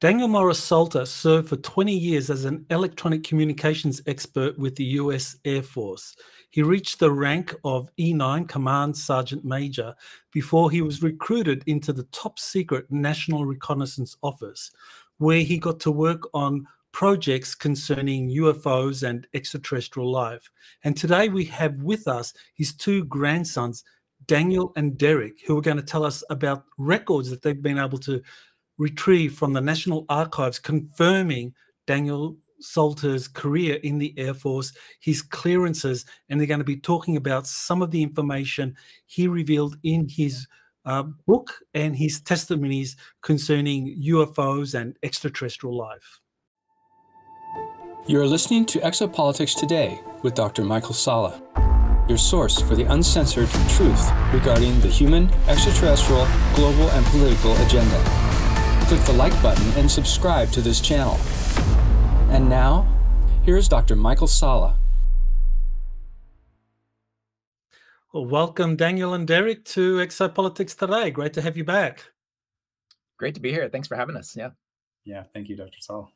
Daniel Morris Salter served for 20 years as an electronic communications expert with the US Air Force. He reached the rank of E9 Command Sergeant Major before he was recruited into the top secret National Reconnaissance Office, where he got to work on projects concerning UFOs and extraterrestrial life. And today we have with us his two grandsons, Daniel and Derek, who are going to tell us about records that they've been able to retrieved from the National Archives confirming Daniel Salter's career in the Air Force, his clearances, and they're going to be talking about some of the information he revealed in his book and his testimonies concerning UFOs and extraterrestrial life. You're listening to Exopolitics Today with Dr. Michael Salla, your source for the uncensored truth regarding the human, extraterrestrial, global, and political agenda. Click the like button and subscribe to this channel. And now, here's Dr. Michael Salla. Well, welcome, Daniel and Derek, to Exopolitics Today. Great to have you back. Great to be here. Thanks for having us. Yeah, thank you, Dr. Salla.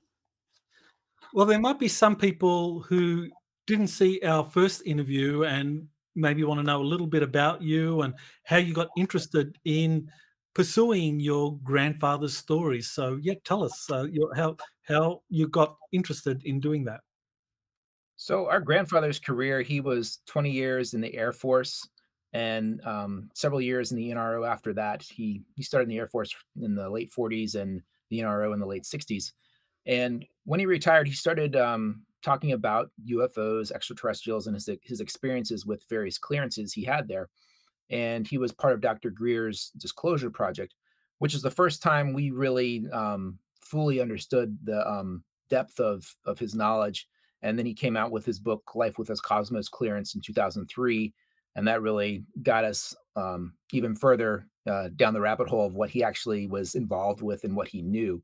Well, there might be some people who didn't see our first interview and maybe want to know a little bit about you and how you got interested in pursuing your grandfather's stories. So, yeah, tell us how you got interested in doing that. So our grandfather's career, he was 20 years in the Air Force and several years in the NRO after that. He started in the Air Force in the late 40s and the NRO in the late 60s. And when he retired, he started talking about UFOs, extraterrestrials, and his experiences with various clearances he had there. And he was part of Dr. Greer's disclosure project, which is the first time we really fully understood the depth of his knowledge. And then he came out with his book, Life with Us Cosmos Clearance, in 2003. And that really got us even further down the rabbit hole of what he actually was involved with and what he knew.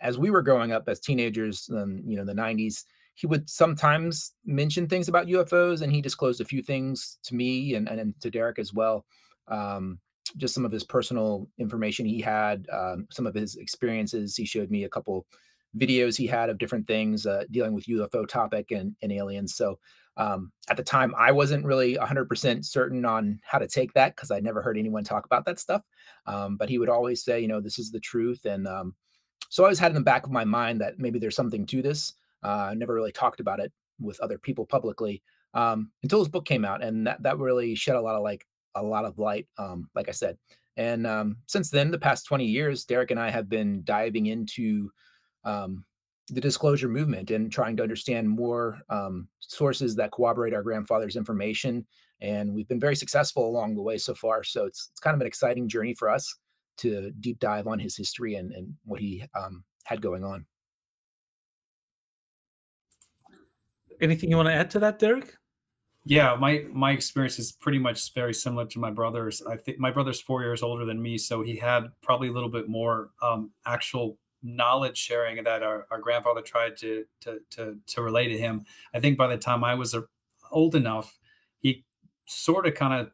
As we were growing up as teenagers in the 90s, he would sometimes mention things about UFOs, and he disclosed a few things to me and to Derek as well. Just some of his personal information he had, some of his experiences. He showed me a couple videos he had of different things dealing with UFO topic and aliens. So at the time, I wasn't really 100% certain on how to take that because I never heard anyone talk about that stuff. But he would always say, this is the truth. And so I always had in the back of my mind that maybe there's something to this. I never really talked about it with other people publicly until his book came out, and that really shed a lot of light, like I said. And since then, the past 20 years, Derek and I have been diving into the disclosure movement and trying to understand more sources that corroborate our grandfather's information. And we've been very successful along the way so far. So it's kind of an exciting journey for us to deep dive on his history and what he had going on. Anything you want to add to that, Derek? Yeah, my experience is pretty much very similar to my brother's. I think my brother's 4 years older than me, so he had probably a little bit more actual knowledge sharing that our grandfather tried to relay to him. I think by the time I was old enough, he sort of kind of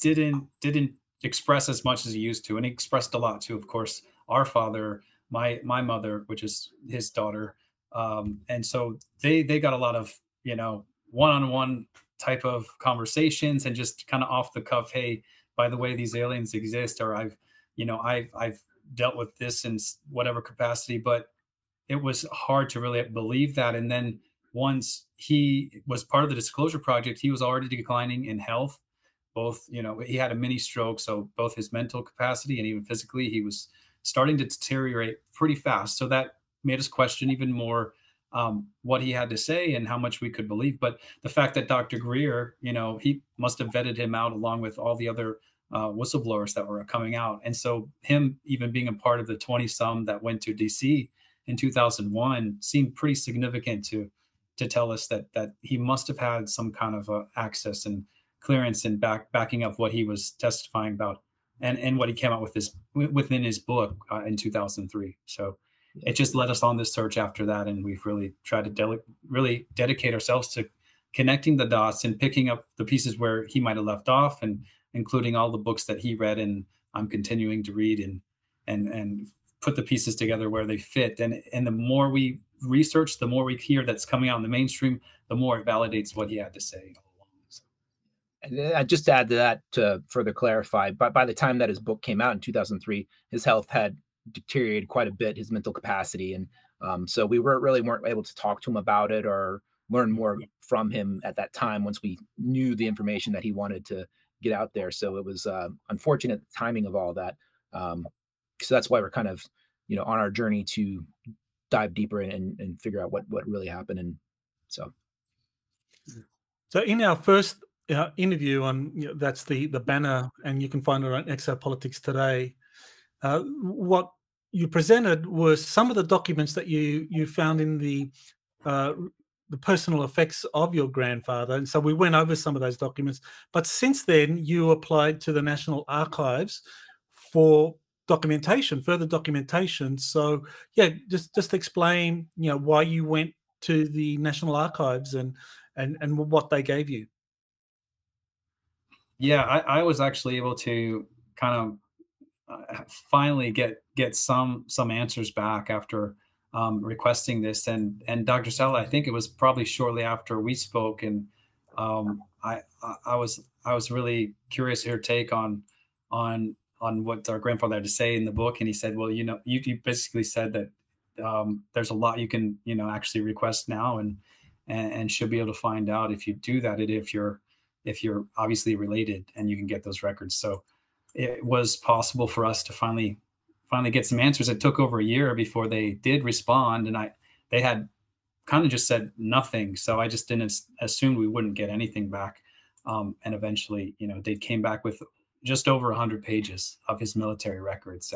didn't express as much as he used to, and he expressed a lot too. Of course, our father, my mother, which is his daughter. And so they got a lot of, one-on-one type of conversations and just kind of off the cuff. Hey, by the way, these aliens exist, or I've dealt with this in whatever capacity, but it was hard to really believe that. And then once he was part of the disclosure project, he was already declining in health. Both, he had a mini stroke. So both his mental capacity and even physically, he was starting to deteriorate pretty fast. So that made us question even more what he had to say and how much we could believe. But the fact that Dr. Greer, he must have vetted him out along with all the other whistleblowers that were coming out. And so him even being a part of the 20-some that went to DC in 2001 seemed pretty significant to tell us that he must have had some kind of access and clearance and backing up what he was testifying about and what he came out with within his book in 2003. So it just led us on this search after that. And we've really tried to really dedicate ourselves to connecting the dots and picking up the pieces where he might have left off, and including all the books that he read and I'm continuing to read and put the pieces together where they fit. And the more we research, the more we hear that's coming out in the mainstream, the more it validates what he had to say all along. So. And I just add to that to further clarify, but by the time that his book came out in 2003, his health had deteriorated quite a bit, his mental capacity. And so we weren't able to talk to him about it or learn more from him at that time once we knew the information that he wanted to get out there. So it was unfortunate timing of all that. So that's why we're kind of, on our journey to dive deeper and figure out what really happened. And so in our first interview on, that's the banner, and you can find it on Exopolitics Today. What you presented was some of the documents that you found in the personal effects of your grandfather, and so we went over some of those documents. But since then, you applied to the National Archives for further documentation. So yeah, just explain, why you went to the National Archives and what they gave you. Yeah, I was actually able to kind of finally get some answers back after requesting this. And Dr. Sala, I think it was probably shortly after we spoke, and I was really curious to hear take on what our grandfather had to say in the book. And he said, well, you basically said that there's a lot you can actually request now, and should be able to find out if you do that, if you're obviously related, and you can get those records. So it was possible for us to finally get some answers. It took over a year before they did respond, and they had kind of just said nothing. So I just didn't assume we wouldn't get anything back. And eventually, they came back with just over 100 pages of his military records,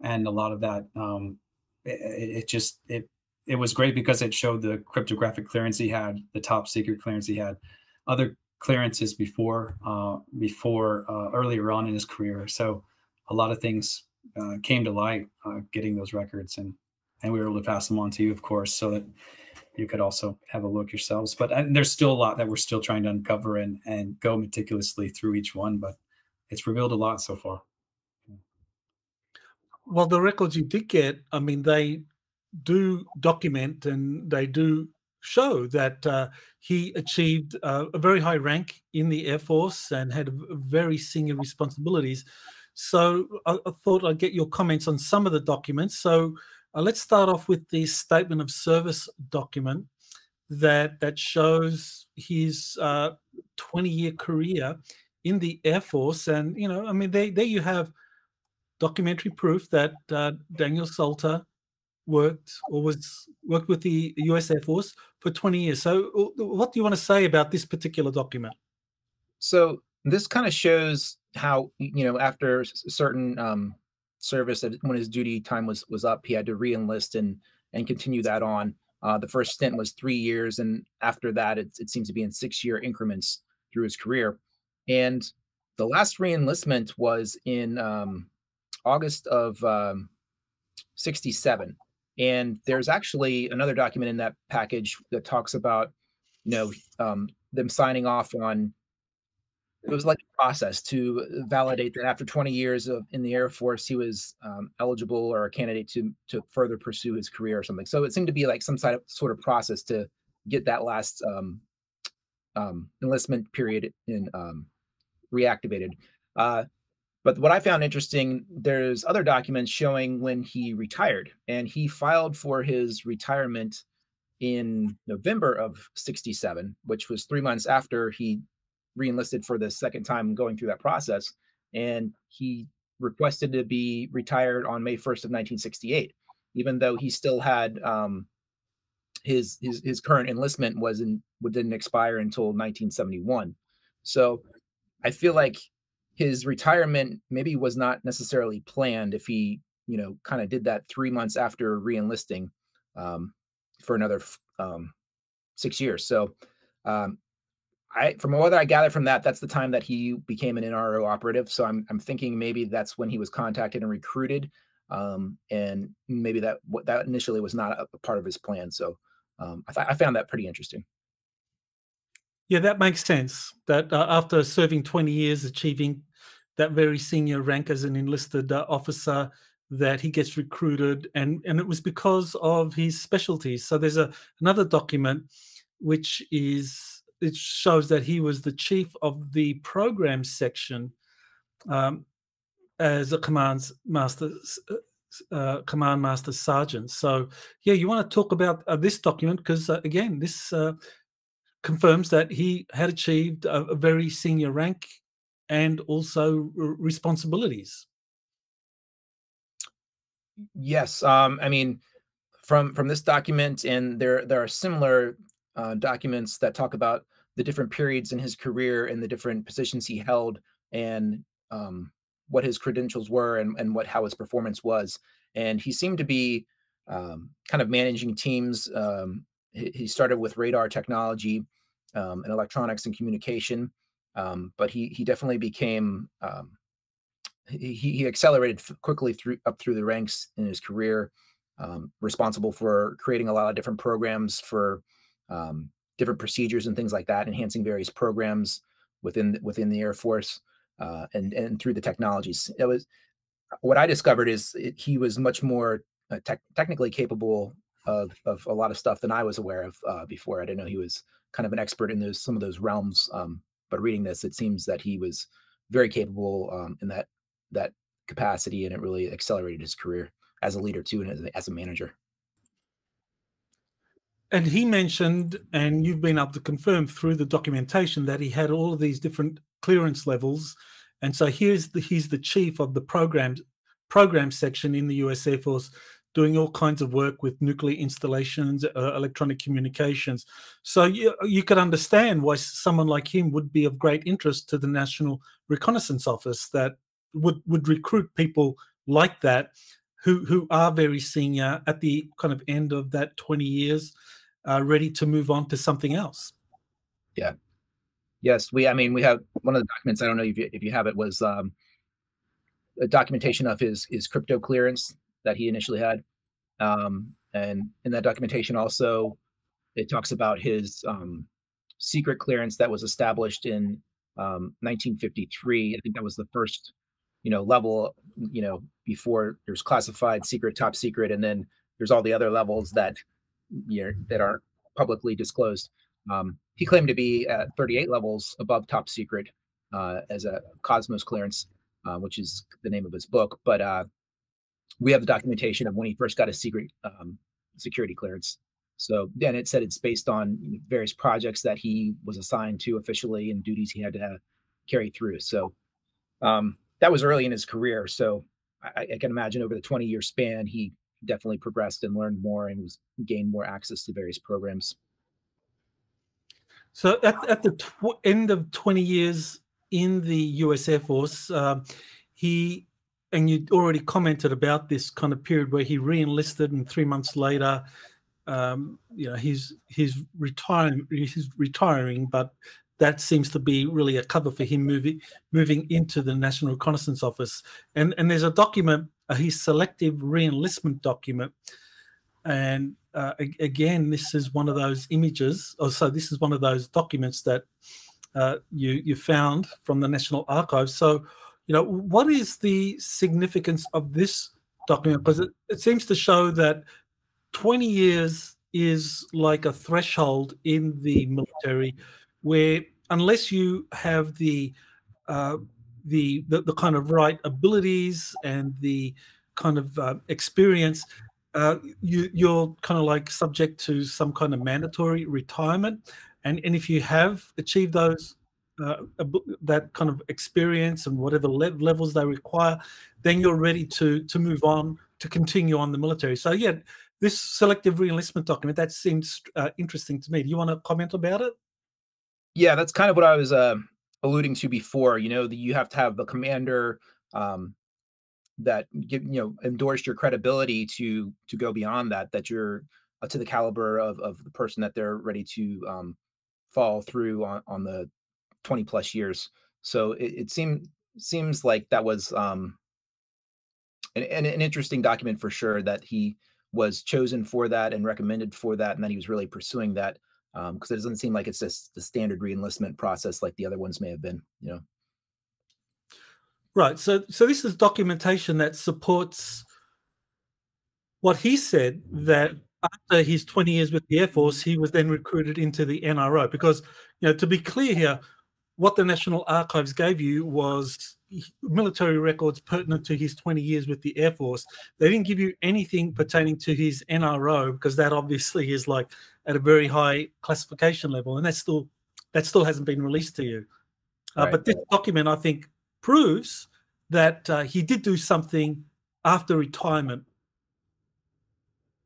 and a lot of that, it was great because it showed the cryptographic clearance he had, the top secret clearance he had, other clearances before earlier on in his career. So a lot of things came to light getting those records, and we were able to pass them on to you, of course, so that you could also have a look yourselves. But there's still a lot that we're still trying to uncover and go meticulously through each one, but it's revealed a lot so far. Well, the records you did get, I mean, they do document and they do show that he achieved a very high rank in the Air Force and had very senior responsibilities. So I thought I'd get your comments on some of the documents. So let's start off with the statement of service document that shows his 20-year career in the Air Force. And, I mean, there you have documentary proof that Daniel Salter worked with the US Air Force for 20 years. So what do you want to say about this particular document? So this kind of shows how, after certain service, when his duty time was up, he had to re-enlist and continue that on. The first stint was 3 years, and after that, it seems to be in 6-year increments through his career. And the last re-enlistment was in August of 1967. And there's actually another document in that package that talks about, them signing off on. It was like a process to validate that after 20 years in the Air Force, he was eligible or a candidate to further pursue his career or something. So it seemed to be like some sort of process to get that last enlistment period reactivated. But what I found interesting, there's other documents showing when he retired, and he filed for his retirement in November of 1967, which was 3 months after he re-enlisted for the second time going through that process. And he requested to be retired on May 1st of 1968, even though he still had his current enlistment didn't expire until 1971. So I feel like his retirement maybe was not necessarily planned if he, kind of did that 3 months after re-enlisting for another 6 years. So from what I gather from that, that's the time that he became an NRO operative. So I'm thinking maybe that's when he was contacted and recruited, and maybe that initially was not a part of his plan. So I found that pretty interesting. Yeah, that makes sense. That after serving 20 years, achieving that very senior rank as an enlisted officer, that he gets recruited, and it was because of his specialties. So there's another document which it shows that he was the chief of the program section as a command master sergeant. So yeah, you want to talk about this document because again, this confirms that he had achieved a very senior rank and also responsibilities. Yes, I mean, from this document, and there are similar documents that talk about the different periods in his career and the different positions he held, and what his credentials were, and how his performance was. And he seemed to be kind of managing teams. He started with radar technology and electronics and communication, but he definitely became he accelerated quickly up through the ranks in his career, responsible for creating a lot of different programs for different procedures and things like that, enhancing various programs within the Air Force, and through the technologies. It was what I discovered is he was much more technically capable of a lot of stuff than I was aware of before. I didn't know he was kind of an expert in some of those realms. But reading this, it seems that he was very capable in that capacity, and it really accelerated his career as a leader too, and as a manager. And he mentioned, and you've been able to confirm through the documentation, that he had all of these different clearance levels. And so he's the chief of the program section in the US Air Force, doing all kinds of work with nuclear installations, electronic communications. So you could understand why someone like him would be of great interest to the National Reconnaissance Office, that would recruit people like that who are very senior at the kind of end of that 20 years, ready to move on to something else. Yeah. Yes, we have one of the documents. I don't know if you have it. Was a documentation of his crypto clearance that he initially had, and in that documentation also it talks about his secret clearance that was established in 1953. I think that was the first level. Before there's classified, secret, top secret, and then there's all the other levels that aren't publicly disclosed. He claimed to be at 38 levels above top secret as a Cosmos clearance, which is the name of his book. But we have the documentation of when he first got a secret security clearance. So then it said it's based on various projects that he was assigned to officially and duties he had to carry through. So that was early in his career. So I can imagine over the 20-year span, he definitely progressed and learned more and gained more access to various programs. So at the end of 20 years in the US Air Force, and you already commented about this kind of period where he re-enlisted, and 3 months later, he's retiring, but that seems to be really a cover for him moving into the National Reconnaissance Office. And there's a document, his selective re-enlistment document. And again, this is one of those images, this is one of those documents that you found from the National Archives. So, what is the significance of this document? Because it seems to show that 20 years is like a threshold in the military, where unless you have the kind of right abilities and the kind of experience, you're kind of like subject to some kind of mandatory retirement. And if you have achieved those that kind of experience and whatever levels they require, then you're ready to move on, to continue on the military. So yeah, this selective re-enlistment document, that seems interesting to me. Do you want to comment about it? Yeah, that's kind of what I was alluding to before. You have to have the commander that endorsed your credibility to go beyond that you're to the caliber of the person that they're ready to follow through on the 20 plus years. So it seems like that was an interesting document for sure, that he was chosen for that and recommended for that, and that he was really pursuing that, because it doesn't seem like it's just the standard re-enlistment process like the other ones may have been. Right. So this is documentation that supports what he said, that after his 20 years with the Air Force, he was then recruited into the NRO. Because, to be clear here, what the National Archives gave you was military records pertinent to his 20 years with the Air Force. They didn't give you anything pertaining to his NRO, because that obviously is like at a very high classification level, and that still hasn't been released to you. Right. But this document, I think, proves that he did do something after retirement.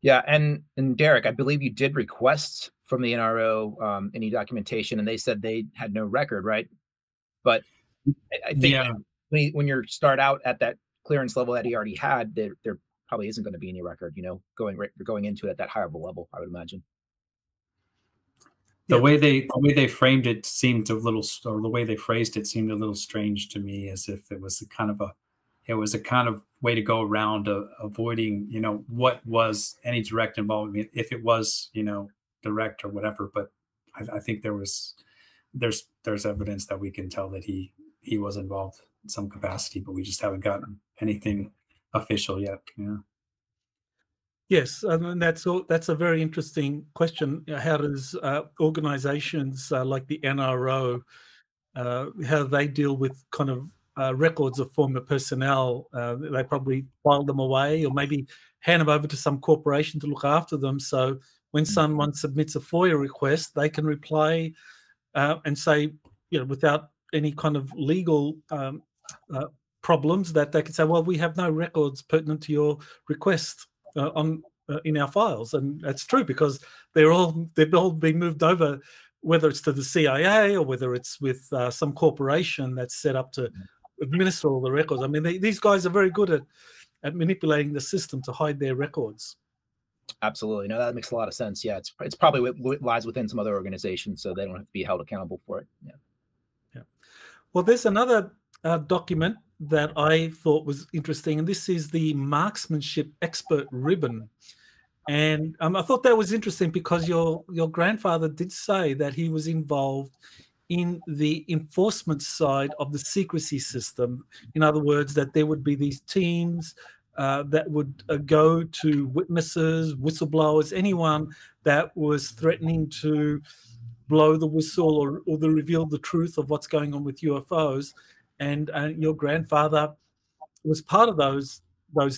Yeah, and Derek, I believe you did request from the NRO any documentation, and they said they had no record, right? But I think when you start out at that clearance level that he already had, there probably isn't going to be any record, going into it at that higher of a level, I would imagine. The way they framed it seemed a little, or the way they phrased it seemed a little strange to me, as if it was a kind of way to go around avoiding, what was any direct involvement, if it was, direct or whatever. But I think there's evidence that we can tell that he was involved in some capacity, but we just haven't gotten anything official yet. Yes, and that's a very interesting question. How does organizations like the NRO, how they deal with kind of records of former personnel? They probably file them away, or maybe hand them over to some corporation to look after them. So when someone submits a FOIA request, they can reply and say, without any kind of legal problems, that they can say, well, we have no records pertinent to your request in our files. And that's true, because they've all been moved over, whether it's to the CIA or whether it's with some corporation that's set up to administer all the records. I mean, these guys are very good at manipulating the system to hide their records. Absolutely. No, that makes a lot of sense. Yeah, it's probably what lies within some other organizations, so they don't have to be held accountable for it. Yeah. Well, there's another document that I thought was interesting, and this is the Marksmanship Expert Ribbon. And I thought that was interesting because your grandfather did say that he was involved in the enforcement side of the secrecy system. In other words, that there would be these teams that would go to witnesses, whistleblowers, anyone that was threatening to blow the whistle or reveal the truth of what's going on with UFOs. And your grandfather was part of those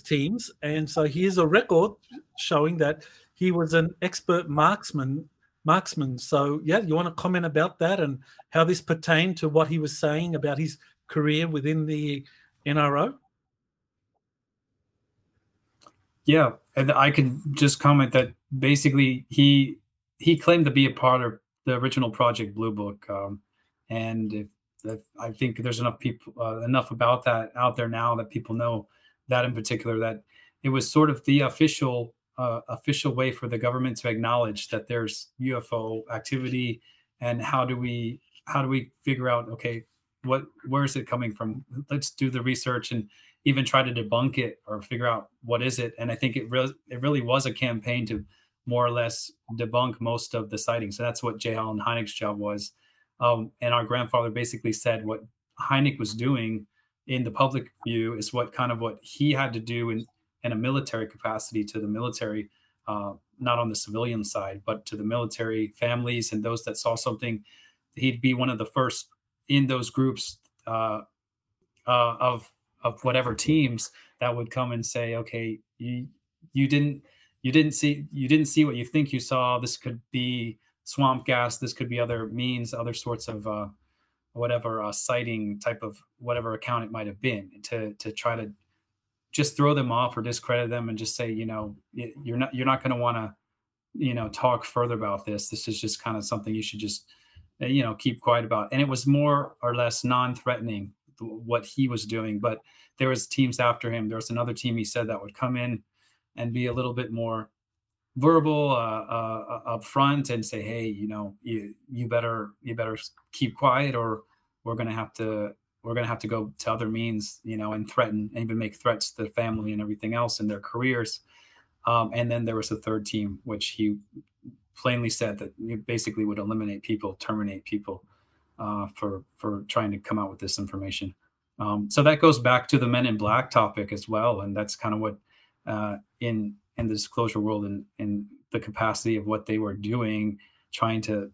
teams. And so here's a record showing that he was an expert marksman. So, yeah, you want to comment about that and how this pertained to what he was saying about his career within the NRO? Yeah, and I can just comment that basically he claimed to be a part of the original Project Blue Book, and if I think there's enough about that out there now that people know that in particular, that it was sort of the official way for the government to acknowledge that there's UFO activity, and how do we figure out, okay, where is it coming from? Let's do the research and even try to debunk it or figure out what is it. And I think it really was a campaign to more or less debunk most of the sightings. So that's what J. Allen Hynek's job was. And our grandfather basically said what Hynek was doing in the public view is what he had to do in a military capacity to the military, not on the civilian side, but to the military families and those that saw something. He'd be one of the first in those groups of whatever teams that would come and say, okay, you didn't see what you think you saw. This could be swamp gas. This could be other means, other sorts of whatever sighting type of whatever account it might have been, to try to just throw them off or discredit them and just say, you're not going to want to, talk further about this. This is just kind of something you should just, keep quiet about. And it was more or less non-threatening what he was doing, but there was teams after him. There was another team, he said, that would come in and be a little bit more verbal up front and say, hey, you better keep quiet, or we're going to have to go to other means, and threaten, and even make threats to the family and everything else in their careers. And then there was a third team, which he plainly said that you basically would eliminate people, terminate people for trying to come out with this information. So that goes back to the Men in Black topic as well. And that's kind of what in the disclosure world and the capacity of what they were doing, trying to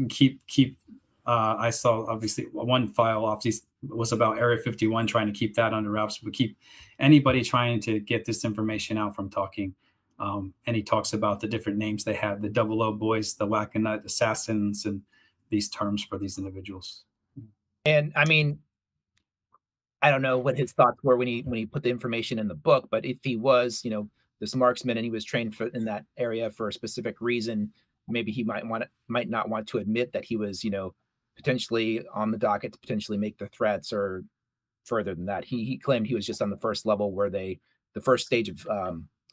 keep. I saw obviously one file off was about Area 51, trying to keep that under wraps, but keep anybody trying to get this information out from talking. And he talks about the different names they had, the 00 boys, the Wackenut assassins, and these terms for these individuals. And I mean, I don't know what his thoughts were when he put the information in the book, but if he was, this marksman and he was trained in that area for a specific reason, maybe he might not want to admit that he was, potentially on the docket to potentially make the threats, or further than that. He claimed he was just on the first level where the first stage of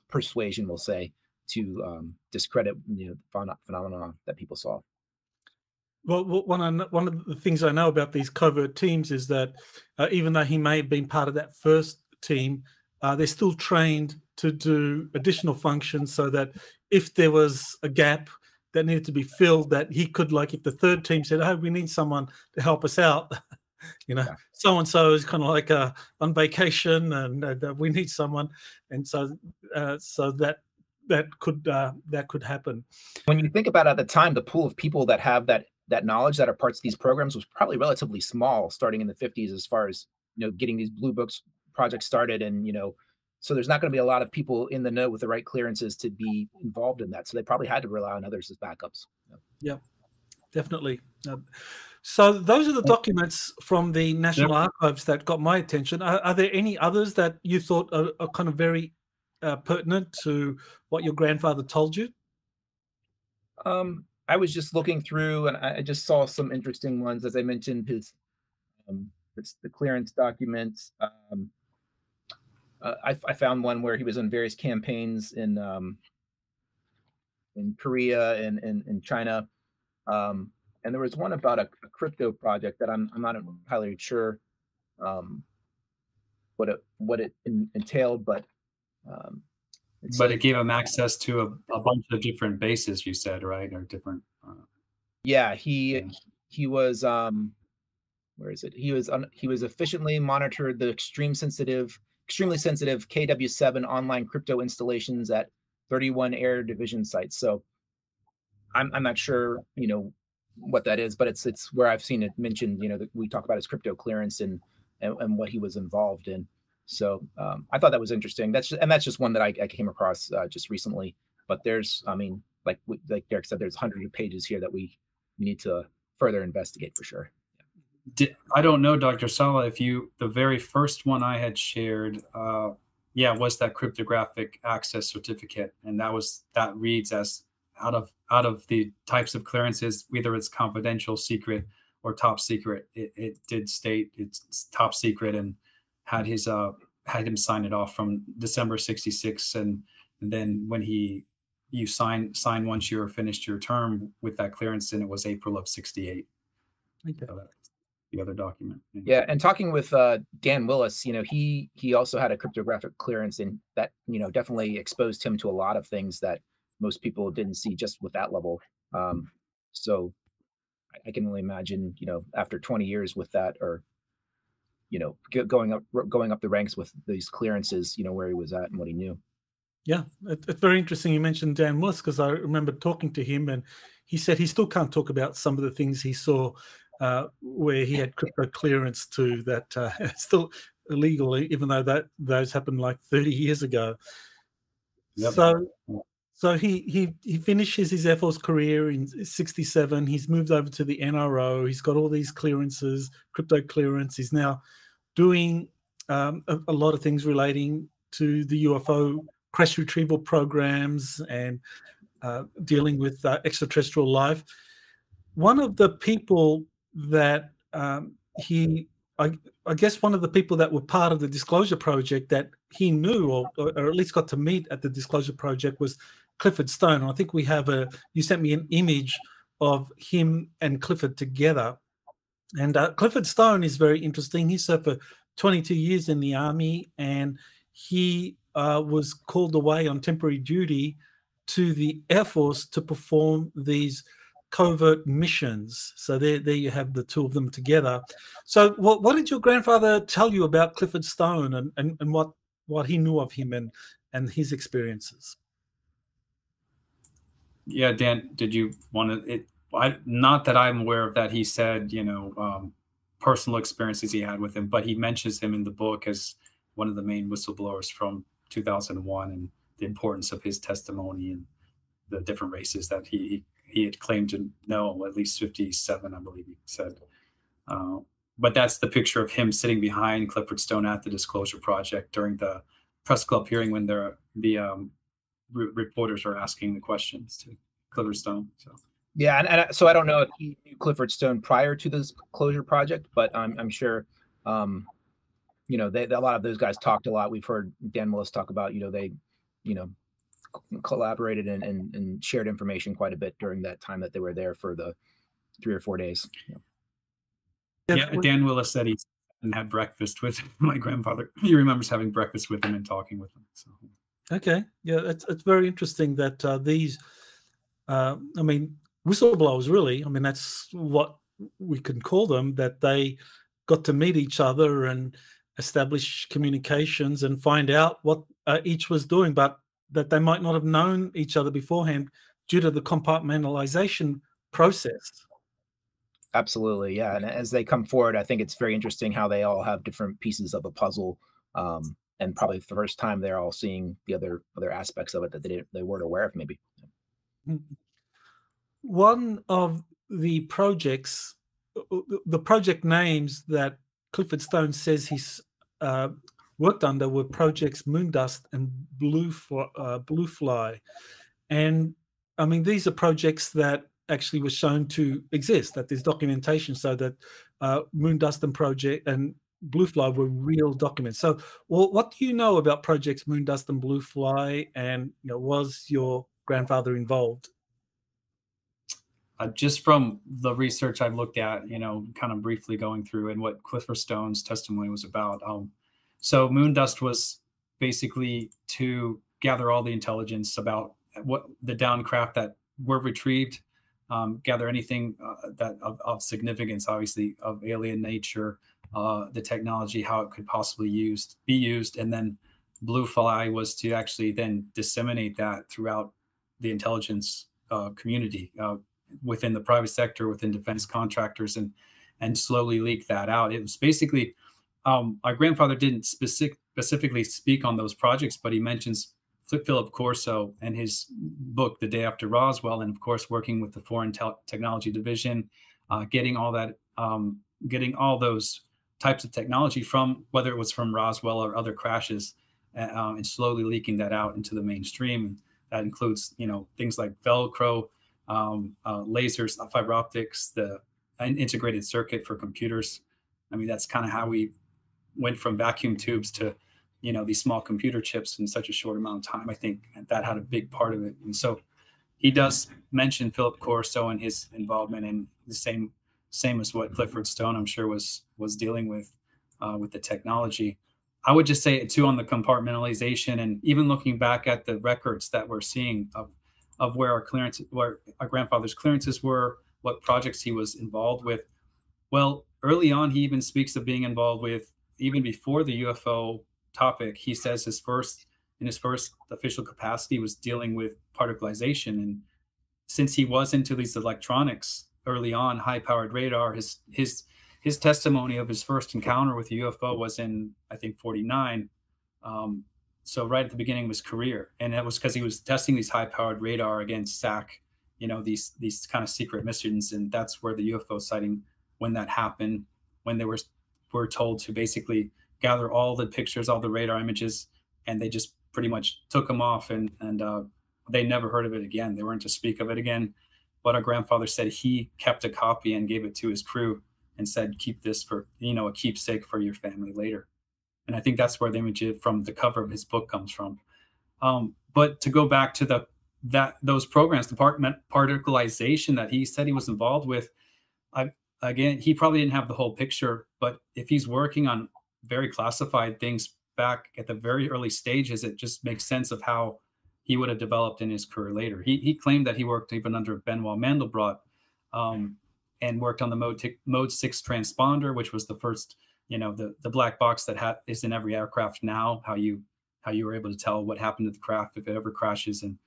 persuasion, we'll say, to discredit the phenomena that people saw. Well, one of the things I know about these covert teams is that even though he may have been part of that first team, they're still trained to do additional functions, so that if there was a gap that needed to be filled, that he could, like if the third team said, "Oh, we need someone to help us out," so and so is kind of like on vacation, and we need someone, and so that could happen. When you think about it, at the time, the pool of people that have that knowledge, that are parts of these programs, was probably relatively small, starting in the 50s, as far as getting these blue books projects started, and so there's not going to be a lot of people in the know with the right clearances to be involved in that. So they probably had to rely on others as backups. Yeah, definitely. So those are the documents from the National Archives that got my attention. Are there any others that you thought are kind of very pertinent to what your grandfather told you? I was just looking through, and I just saw some interesting ones. As I mentioned, it's the clearance documents. I found one where he was on various campaigns in Korea and in China, and there was one about a crypto project that I'm not entirely sure what it entailed, but it gave him access to a bunch of different bases, you said, right? Or different. Yeah, he was. Where is it? He was efficiently monitored the extremely sensitive KW7 online crypto installations at 31 Air Division sites. So I'm not sure, what that is, but it's where I've seen it mentioned, that we talk about his crypto clearance and what he was involved in. So I thought that was interesting. That's just one that I came across just recently. But there's, like Derek said, there's hundreds of pages here that we need to further investigate for sure. I don't know, Dr. Sala, if the very first one I had shared, was that cryptographic access certificate, and that reads as out of the types of clearances, whether it's confidential, secret, or top secret. It did state it's top secret, and had him sign it off from December '66, and then when you sign once you're finished your term with that clearance, and it was April of '68. Okay. So the other document. Yeah, and talking with Dan Willis, he also had a cryptographic clearance, and that definitely exposed him to a lot of things that most people didn't see just with that level. So I can only imagine, after 20 years with that, or going up the ranks with these clearances, where he was at and what he knew. Yeah, it's very interesting you mentioned Dan Willis, because I remember talking to him, and he said he still can't talk about some of the things he saw where he had crypto clearance to, that still illegal, even though those happened like 30 years ago. Yep. So he finishes his Air Force career in '67. He's moved over to the NRO. He's got all these clearances, crypto clearance. He's now doing a lot of things relating to the UFO crash retrieval programs and dealing with extraterrestrial life. One of the people that I guess one of the people that were part of the Disclosure Project that he knew, or at least got to meet at the Disclosure Project, was Clifford Stone. I think we have you sent me an image of him and Clifford together. And Clifford Stone is very interesting. He served for 22 years in the Army, and he was called away on temporary duty to the Air Force to perform these covert missions. So there you have the two of them together. So what did your grandfather tell you about Clifford Stone, and what he knew of him, and and his experiences. Yeah, Dan, did you want to? Not that I'm aware of that. He said, personal experiences he had with him, but he mentions him in the book as one of the main whistleblowers from 2001, and the importance of his testimony and the different races that he had claimed to know, at least 57, I believe he said. But that's the picture of him sitting behind Clifford Stone at the Disclosure Project during the press club hearing when the reporters are asking the questions to Clifford Stone. So. Yeah, and so I don't know if he knew Clifford Stone prior to this Disclosure Project, but I'm sure, a lot of those guys talked a lot. We've heard Dan Willis talk about, they, collaborated and shared information quite a bit during that time that they were there for the 3 or 4 days. Yeah, Dan Willis said he had breakfast with my grandfather. He remembers having breakfast with him and talking with him. So. Okay, yeah, it's very interesting that these, whistleblowers, really, that's what we can call them, that they got to meet each other and establish communications and find out what each was doing, but that they might not have known each other beforehand due to the compartmentalization process. Absolutely, yeah. And as they come forward, I think it's very interesting how they all have different pieces of a puzzle, and probably the first time they're all seeing the other aspects of it that they weren't aware of, maybe. One of the projects, the project names that Clifford Stone says he's worked under were projects Moondust and Blue Fly. And these are projects that actually was shown to exist, that there's documentation, so that Moondust and Project and Blue Fly were real documents. So, what do you know about projects Moondust and Blue Fly, and was your grandfather involved? Just from the research I've looked at, kind of briefly going through and what Clifford Stone's testimony was about. So Moondust was basically to gather all the intelligence about what the down craft that were retrieved, gather anything that of significance, obviously, of alien nature, the technology, how it could possibly be used. And then Blue Fly was to actually then disseminate that throughout the intelligence community, within the private sector, within defense contractors, and slowly leak that out. It was basically, our grandfather didn't specifically speak on those projects, but he mentions Philip Corso and his book, The Day After Roswell, and of course, working with the Foreign Technology Division, getting all those types of technology from, whether it was from Roswell or other crashes, and slowly leaking that out into the mainstream. And that includes, things like Velcro, lasers, fiber optics, the integrated circuit for computers. That's kind of how we went from vacuum tubes to, these small computer chips in such a short amount of time. I think that had a big part of it. And so he does mention Philip Corso and his involvement, in the same as what Clifford Stone, I'm sure, was dealing with the technology. I would just say too, on the compartmentalization, and even looking back at the records that we're seeing of where our grandfather's clearances were, what projects he was involved with. Well, early on, he even speaks of being involved with, even before the UFO topic, he says in his first official capacity was dealing with particleization. And since he was into these electronics early on, high-powered radar, his testimony of his first encounter with a UFO was in, I think, 49. So right at the beginning of his career. And that was because he was testing these high-powered radar against SAC, these kind of secret missions. And that's where the UFO sighting, when that happened, when they were told to basically gather all the pictures, all the radar images, and they just pretty much took them off, and they never heard of it again. They weren't to speak of it again. But our grandfather said he kept a copy and gave it to his crew and said, keep this for, a keepsake for your family later. And I think that's where the image from the cover of his book comes from. But to go back to those programs, the particleization that he said he was involved with, again, he probably didn't have the whole picture, but if he's working on very classified things back at the very early stages, it just makes sense of how he would have developed in his career later. He claimed that he worked even under Benoit Mandelbrot, and worked on the Mode 6 transponder, which was the first, the black box that is in every aircraft now, how you how you were able to tell what happened to the craft if it ever crashes, and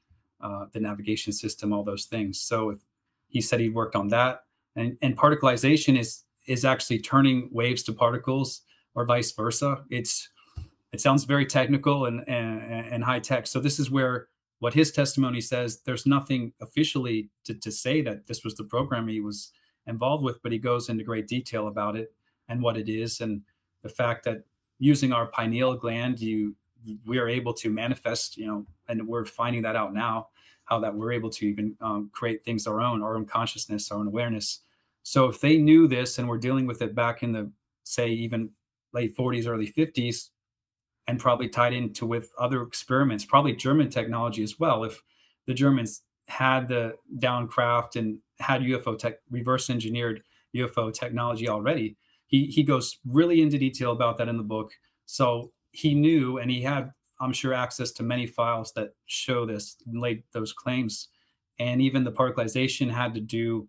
the navigation system, all those things. So he said he worked on that. And particleization is actually turning waves to particles, or vice versa. It sounds very technical and high tech. So this is where what his testimony says, there's nothing officially to say that this was the program he was involved with, but he goes into great detail about it and what it is, and the fact that using our pineal gland, we are able to manifest, and we're finding that out now, how that we're able to even create things our own consciousness, our own awareness. So if they knew this and were dealing with it back in the, say, even late 40s, early 50s, and probably tied into with other experiments, probably German technology as well. If the Germans had the downcraft and had UFO tech, reverse engineered UFO technology already, he goes really into detail about that in the book. So he knew, and he had, I'm sure, access to many files that show this and laid those claims. And even the particleization had to do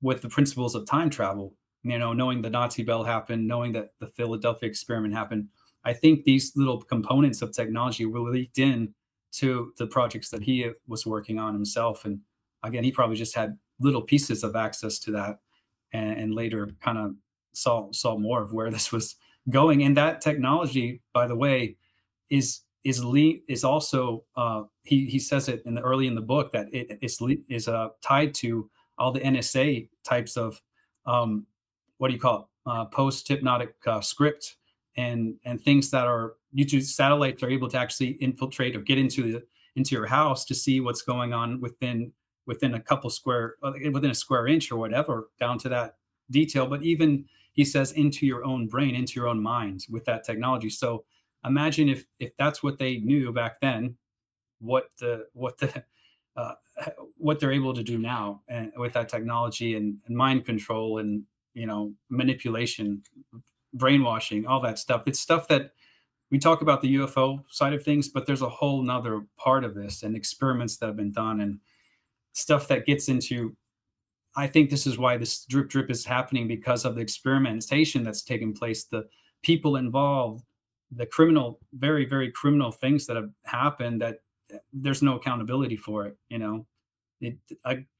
with the principles of time travel, knowing the Nazi Bell happened, knowing that the Philadelphia experiment happened. I think these little components of technology were leaked in to the projects that he was working on himself. And again, he probably just had little pieces of access to that, and later kind of saw more of where this was going. And that technology, by the way, is also he says it early in the book that it is tied to all the NSA types of post hypnotic script and things that are YouTube satellites are able to actually infiltrate or get into your house to see what's going on within a square inch or whatever, down to that detail. But even, he says, into your own brain, into your own mind with that technology. So imagine if that's what they knew back then, what they're able to do now, and with that technology and mind control and manipulation, brainwashing, all that stuff. It's stuff that we talk about the UFO side of things, but there's a whole nother part of this, and experiments that have been done and stuff that gets into, I think this is why this drip is happening, because of the experimentation that's taken place, the people involved, the criminal, very, very criminal things that have happened that there's no accountability for it.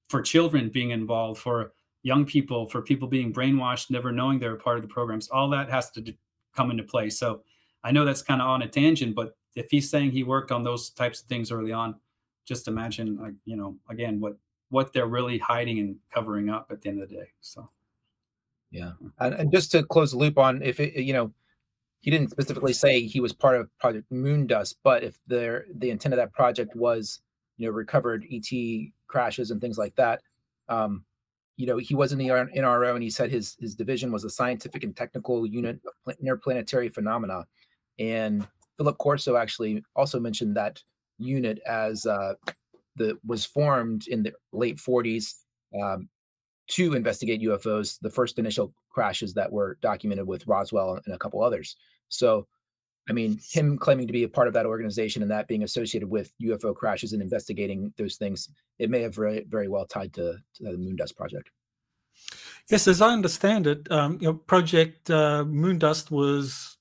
For children being involved, for young people, for people being brainwashed, never knowing they're a part of the programs, all that has to come into play. So I know that's kind of on a tangent, but if he's saying he worked on those types of things early on, just imagine, again, what they're really hiding and covering up at the end of the day. So, yeah. And just to close the loop on, if he didn't specifically say he was part of Project Moondust, but if the intent of that project was, recovered ET crashes and things like that, he was in the NRO, and he said his division was a scientific and technical unit of interplanetary phenomena. And Philip Corso actually also mentioned that unit as was formed in the late 40s to investigate UFOs, the first initial crashes that were documented with Roswell and a couple others. So, I mean, him claiming to be a part of that organization and that being associated with UFO crashes and investigating those things, it may have very, very well tied to the Moondust project. Yes, as I understand it, Project Moondust was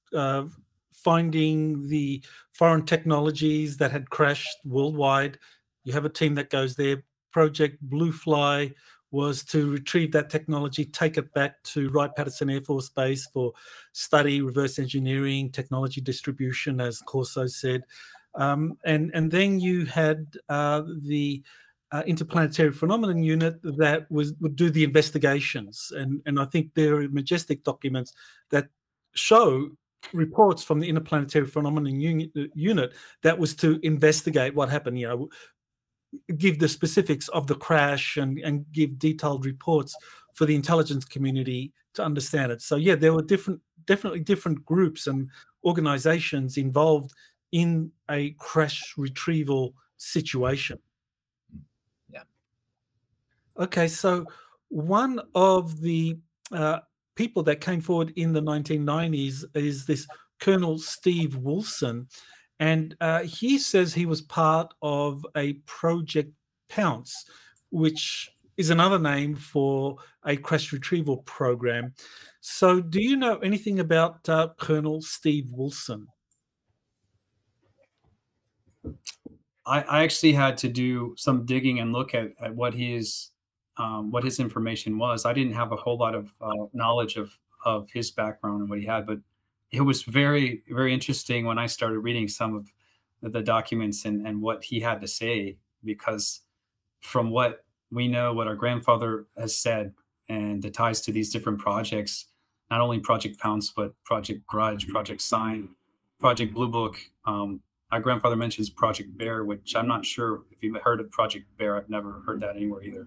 finding the foreign technologies that had crashed worldwide. You have a team that goes there. Project Blue Fly was to retrieve that technology, take it back to Wright-Patterson Air Force Base for study, reverse engineering, technology distribution, as Corso said. And then you had the Interplanetary Phenomenon Unit that would do the investigations. And I think there are majestic documents that show reports from the Interplanetary Phenomenon Unit that was to investigate what happened, give the specifics of the crash and give detailed reports for the intelligence community to understand it. So yeah, there were definitely different groups and organizations involved in a crash retrieval situation. Yeah. Okay, so one of the people that came forward in the 1990s is this Colonel Steve Wilson. And he says he was part of a Project Pounce, which is another name for a crash retrieval program. So do you know anything about Colonel Steve Wilson? I actually had to do some digging and look at what his information was. I didn't have a whole lot of knowledge of his background and what he had, but it was very, very interesting when I started reading some of the documents and what he had to say, because from what we know, what our grandfather has said, and the ties to these different projects, not only Project Pounce, but Project Grudge, Project Sign, Project Blue Book. Our grandfather mentions Project Bear, which I'm not sure if you've heard of Project Bear. I've never heard that anywhere either.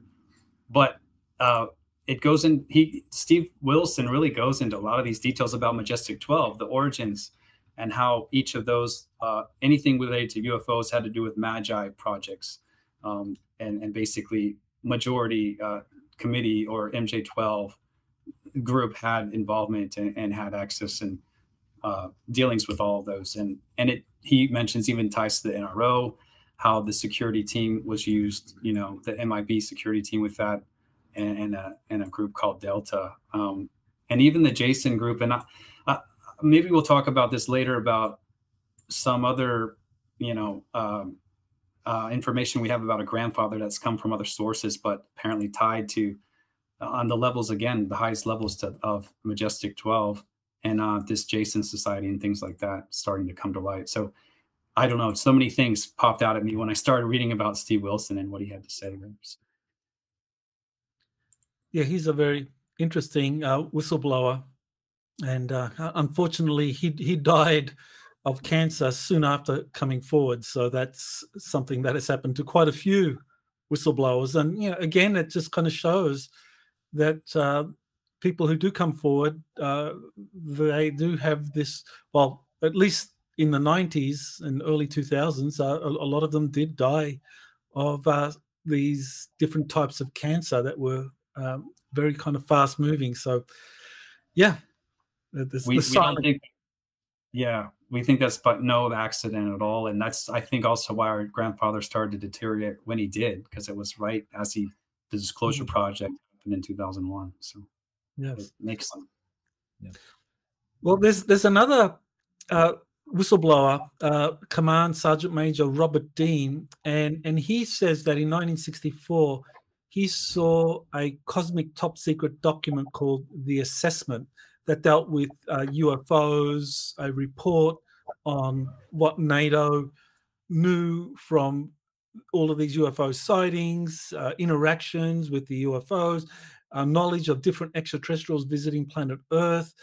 But it goes in, Steve Wilson really goes into a lot of these details about Majestic 12, the origins, and how each of those, anything related to UFOs had to do with Magi projects. And basically majority committee or MJ12 group had involvement and had access and dealings with all of those. And he mentions even ties to the NRO, how the security team was used, the MIB security team with that, and a group called Delta, and even the Jason group. And maybe we'll talk about this later about some other, information we have about a grandfather that's come from other sources, but apparently tied to on the levels, again, the highest levels of Majestic 12 and this Jason Society and things like that starting to come to light. So I don't know. So many things popped out at me when I started reading about Steve Wilson and what he had to say. Yeah, he's a very interesting whistleblower. And unfortunately, he died of cancer soon after coming forward. So that's something that has happened to quite a few whistleblowers. And, again, it just kind of shows that people who do come forward, they do have this, well, at least in the 90s and early 2000s, a lot of them did die of these different types of cancer that were very kind of fast moving. So, yeah. We don't think, we think that's but no accident at all. And that's, I think, also why our grandfather started to deteriorate when he did, because it was right as the Disclosure Project happened in 2001. So yes, it makes sense. Yeah. Well, there's another whistleblower, Command Sergeant Major Robert Dean, and he says that in 1964 he saw a cosmic top secret document called The Assessment that dealt with UFOs, a report on what NATO knew from all of these UFO sightings, interactions with the UFOs, knowledge of different extraterrestrials visiting planet Earth.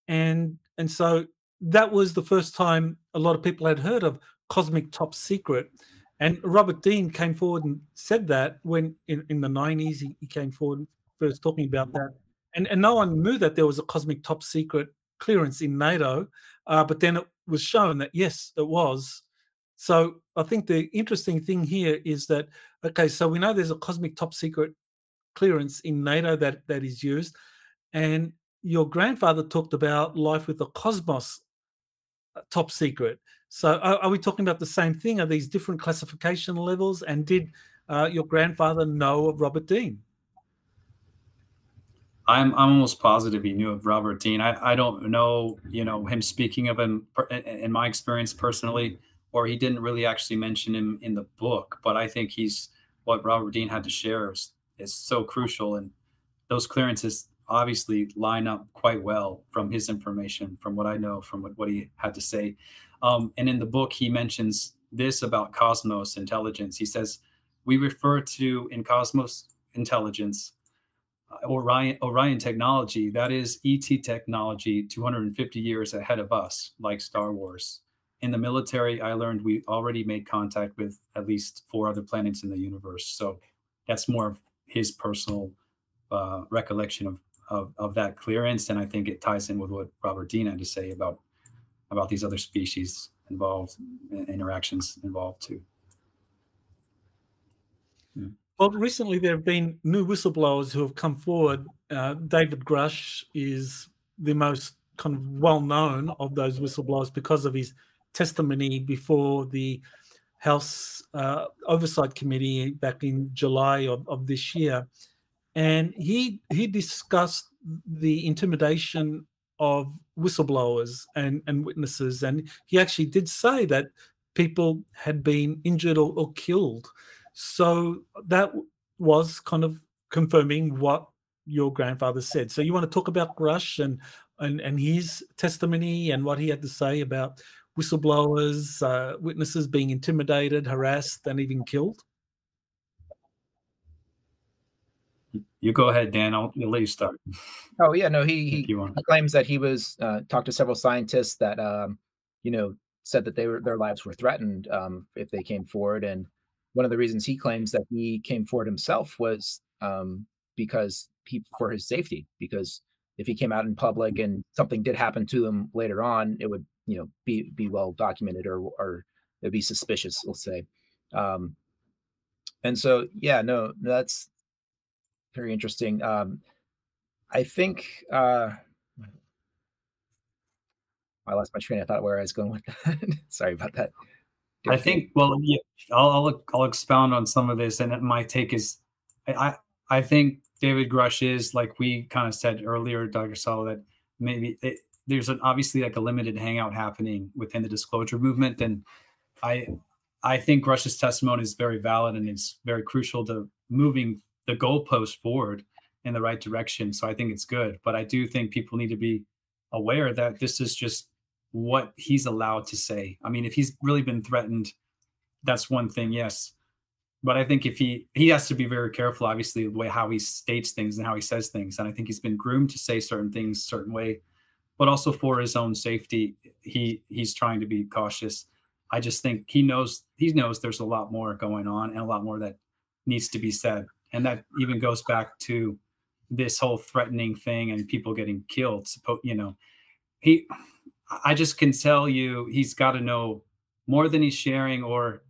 And so that was the first time a lot of people had heard of cosmic top secret. And Robert Dean came forward and said that when in the 90s, he came forward first talking about that. And no one knew that there was a cosmic top secret clearance in NATO, but then it was shown that, yes, it was. So I think the interesting thing here is that, okay, so we know there's a cosmic top secret clearance in NATO that is used. And your grandfather talked about life with the cosmos top secret. So are we talking about the same thing? Are these different classification levels? And did your grandfather know of Robert Dean? I'm almost positive he knew of Robert Dean. I don't know, him speaking of him in my experience personally, or he didn't really actually mention him in the book. But I think what Robert Dean had to share is so crucial. And those clearances obviously line up quite well from his information, from what I know, from what he had to say. And in the book, he mentions this about cosmos intelligence. He says, we refer to in cosmos intelligence, Orion technology, that is ET technology 250 years ahead of us, like Star Wars. In the military, I learned we already made contact with at least 4 other planets in the universe. So that's more of his personal recollection of that clearance. And I think it ties in with what Robert Dean had to say about these other species involved, interactions involved too. Yeah. Well, recently there have been new whistleblowers who have come forward. David Grush is the most kind of well-known of those whistleblowers because of his testimony before the House Oversight Committee back in July of this year. And he discussed the intimidation of whistleblowers and witnesses. And he actually did say that people had been injured or killed. So that was kind of confirming what your grandfather said. So you want to talk about Grush and his testimony and what he had to say about whistleblowers, witnesses being intimidated, harassed, and even killed? You go ahead, Dan. I'll let you start. Oh yeah, no, he claims that he was talked to several scientists that said that their lives were threatened if they came forward. And one of the reasons he claims that he came forward himself was because for his safety, because if he came out in public and something did happen to him later on, it would be well documented, or it'd be suspicious, let's say. And so yeah, no, that's very interesting. I think I lost my train of thought where I was going with that. Sorry about that. I think, well, yeah, I'll expound on some of this, and my take is, I think David Grush is, like we kind of said earlier, Dr. Sala, that maybe there's obviously like a limited hangout happening within the disclosure movement, and I think Grush's testimony is very valid, and it's very crucial to moving the goalpost forward in the right direction. So I think it's good, but I do think people need to be aware that this is just what he's allowed to say. I mean, if he's really been threatened, that's one thing, yes. But I think if he has to be very careful, obviously, the way how he states things and how he says things. And I think he's been groomed to say certain things a certain way, but also for his own safety, he's trying to be cautious. I just think he knows there's a lot more going on and a lot more that needs to be said. And that even goes back to this whole threatening thing and people getting killed. I just can tell you, he's got to know more than he's sharing, or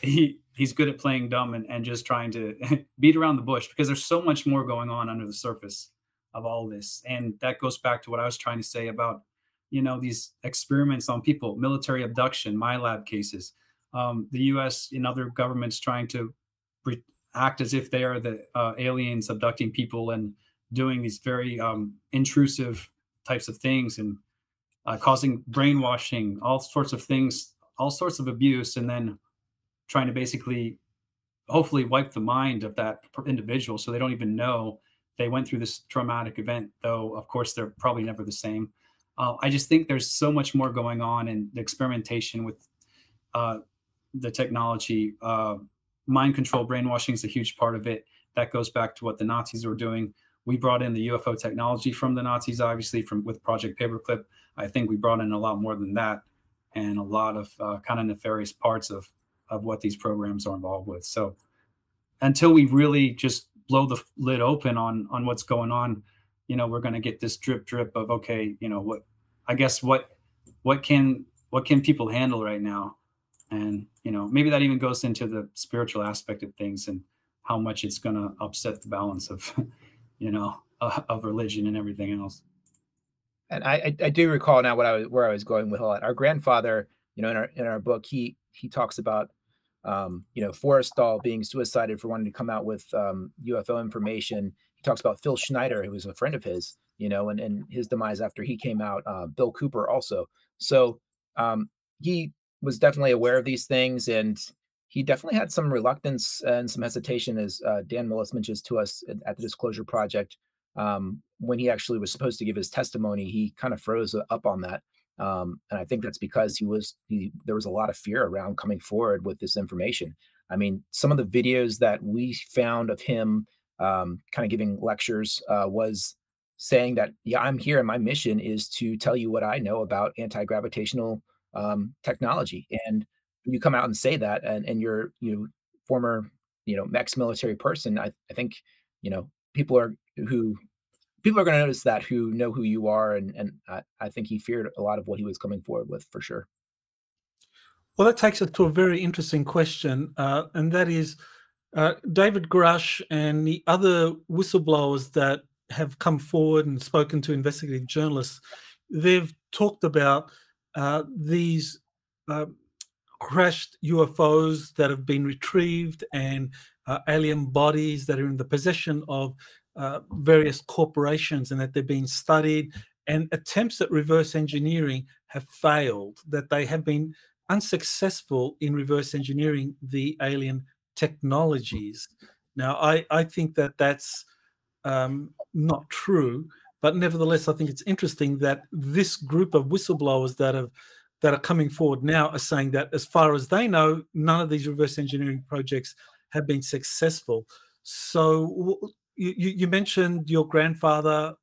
he's good at playing dumb and just trying to beat around the bush, because there's so much more going on under the surface of all this. And that goes back to what I was trying to say about, these experiments on people, military abduction, MyLab cases, the U.S. and other governments trying to act as if they are the aliens abducting people and doing these very intrusive types of things, and causing brainwashing, all sorts of things, all sorts of abuse, and then trying to basically hopefully wipe the mind of that individual so they don't even know they went through this traumatic event, though of course they're probably never the same. I just think there's so much more going on in the experimentation with the technology. Mind control, brainwashing is a huge part of it. That goes back to what the Nazis were doing. We brought in the UFO technology from the Nazis, obviously, with Project Paperclip. I think we brought in a lot more than that, and a lot of kind of nefarious parts of what these programs are involved with. So until we really just blow the lid open on what's going on, we're going to get this drip of, okay, what can people handle right now? And, maybe that even goes into the spiritual aspect of things and how much it's going to upset the balance of, of religion and everything else. And I do recall now where I was going with all that. Our grandfather, in our book, he talks about, Forrestal being suicided for wanting to come out with UFO information. He talks about Phil Schneider, who was a friend of his, and his demise after he came out, Bill Cooper also. So he was definitely aware of these things, and he definitely had some reluctance and some hesitation, as Dan Millis mentions to us at the Disclosure Project. When he actually was supposed to give his testimony, he kind of froze up on that. And I think that's because there was a lot of fear around coming forward with this information. I mean, some of the videos that we found of him kind of giving lectures was saying that, yeah, I'm here and my mission is to tell you what I know about anti-gravitational technology. And you come out and say that, and you're former ex-military person, I think people are going to notice that, who know who you are, and I think he feared a lot of what he was coming forward with, for sure. Well, that takes us to a very interesting question, and that is David Grush and the other whistleblowers that have come forward and spoken to investigative journalists. They've talked about these crashed UFOs that have been retrieved, and alien bodies that are in the possession of various corporations, and that they're being studied, and attempts at reverse engineering have failed, that they have been unsuccessful in reverse engineering the alien technologies. Now, I think that that's not true, but nevertheless, I think it's interesting that this group of whistleblowers that are coming forward now are saying that, as far as they know, none of these reverse engineering projects have been successful. So you mentioned your grandfather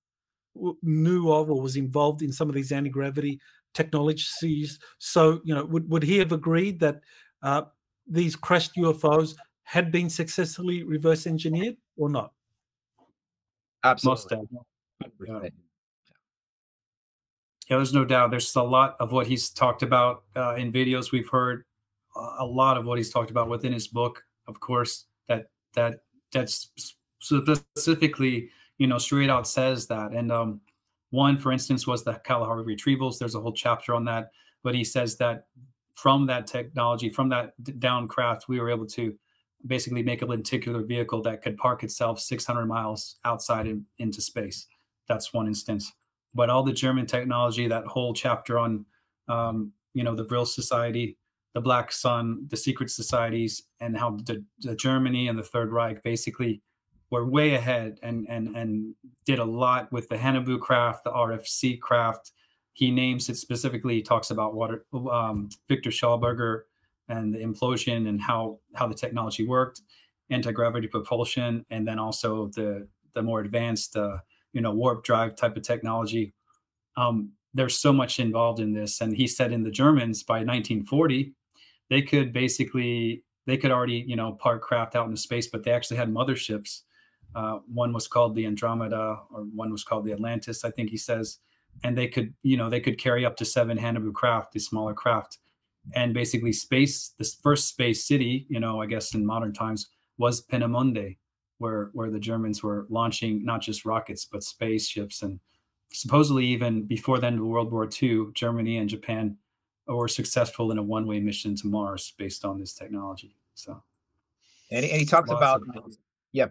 knew of or was involved in some of these anti-gravity technologies. So, would he have agreed that these crashed UFOs had been successfully reverse engineered or not? Absolutely. Yeah. Yeah, there's no doubt. There's a lot of what he's talked about in videos we've heard, a lot of what he's talked about within his book, of course, that's specifically, straight out says that. And one, for instance, was the Kalahari retrievals. There's a whole chapter on that. But he says that from that technology, from that down craft, we were able to basically make a lenticular vehicle that could park itself 600 miles outside into space. That's one instance. But all the German technology, that whole chapter on, the Vril Society, the Black Sun, the secret societies, and how the Germany and the Third Reich basically were way ahead and did a lot with the Hanabu craft, the RFC craft. He names it specifically. He talks about Victor Schauberger and the implosion and how the technology worked, anti-gravity propulsion, and then also the more advanced warp drive type of technology. There's so much involved in this. And he said in the Germans by 1940, they could already, park craft out into space, but they actually had motherships. One was called the Andromeda, or one was called the Atlantis, I think he says. And they could carry up to 7 Hanabu craft, these smaller craft. And basically this first space city, I guess in modern times, was Peenemünde, where the Germans were launching not just rockets, but spaceships. And supposedly even before the end of World War II, Germany and Japan were successful in a one-way mission to Mars based on this technology. So, and he talks about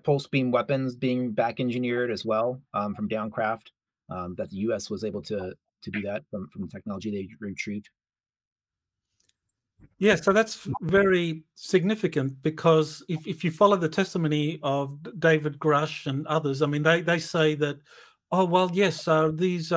pulse beam weapons being back engineered as well, from downcraft, that the U.S. was able to do that from the technology they retrieved. Yeah, so that's very significant, because if you follow the testimony of David Grush and others, I mean, they say that, oh, well, yes, these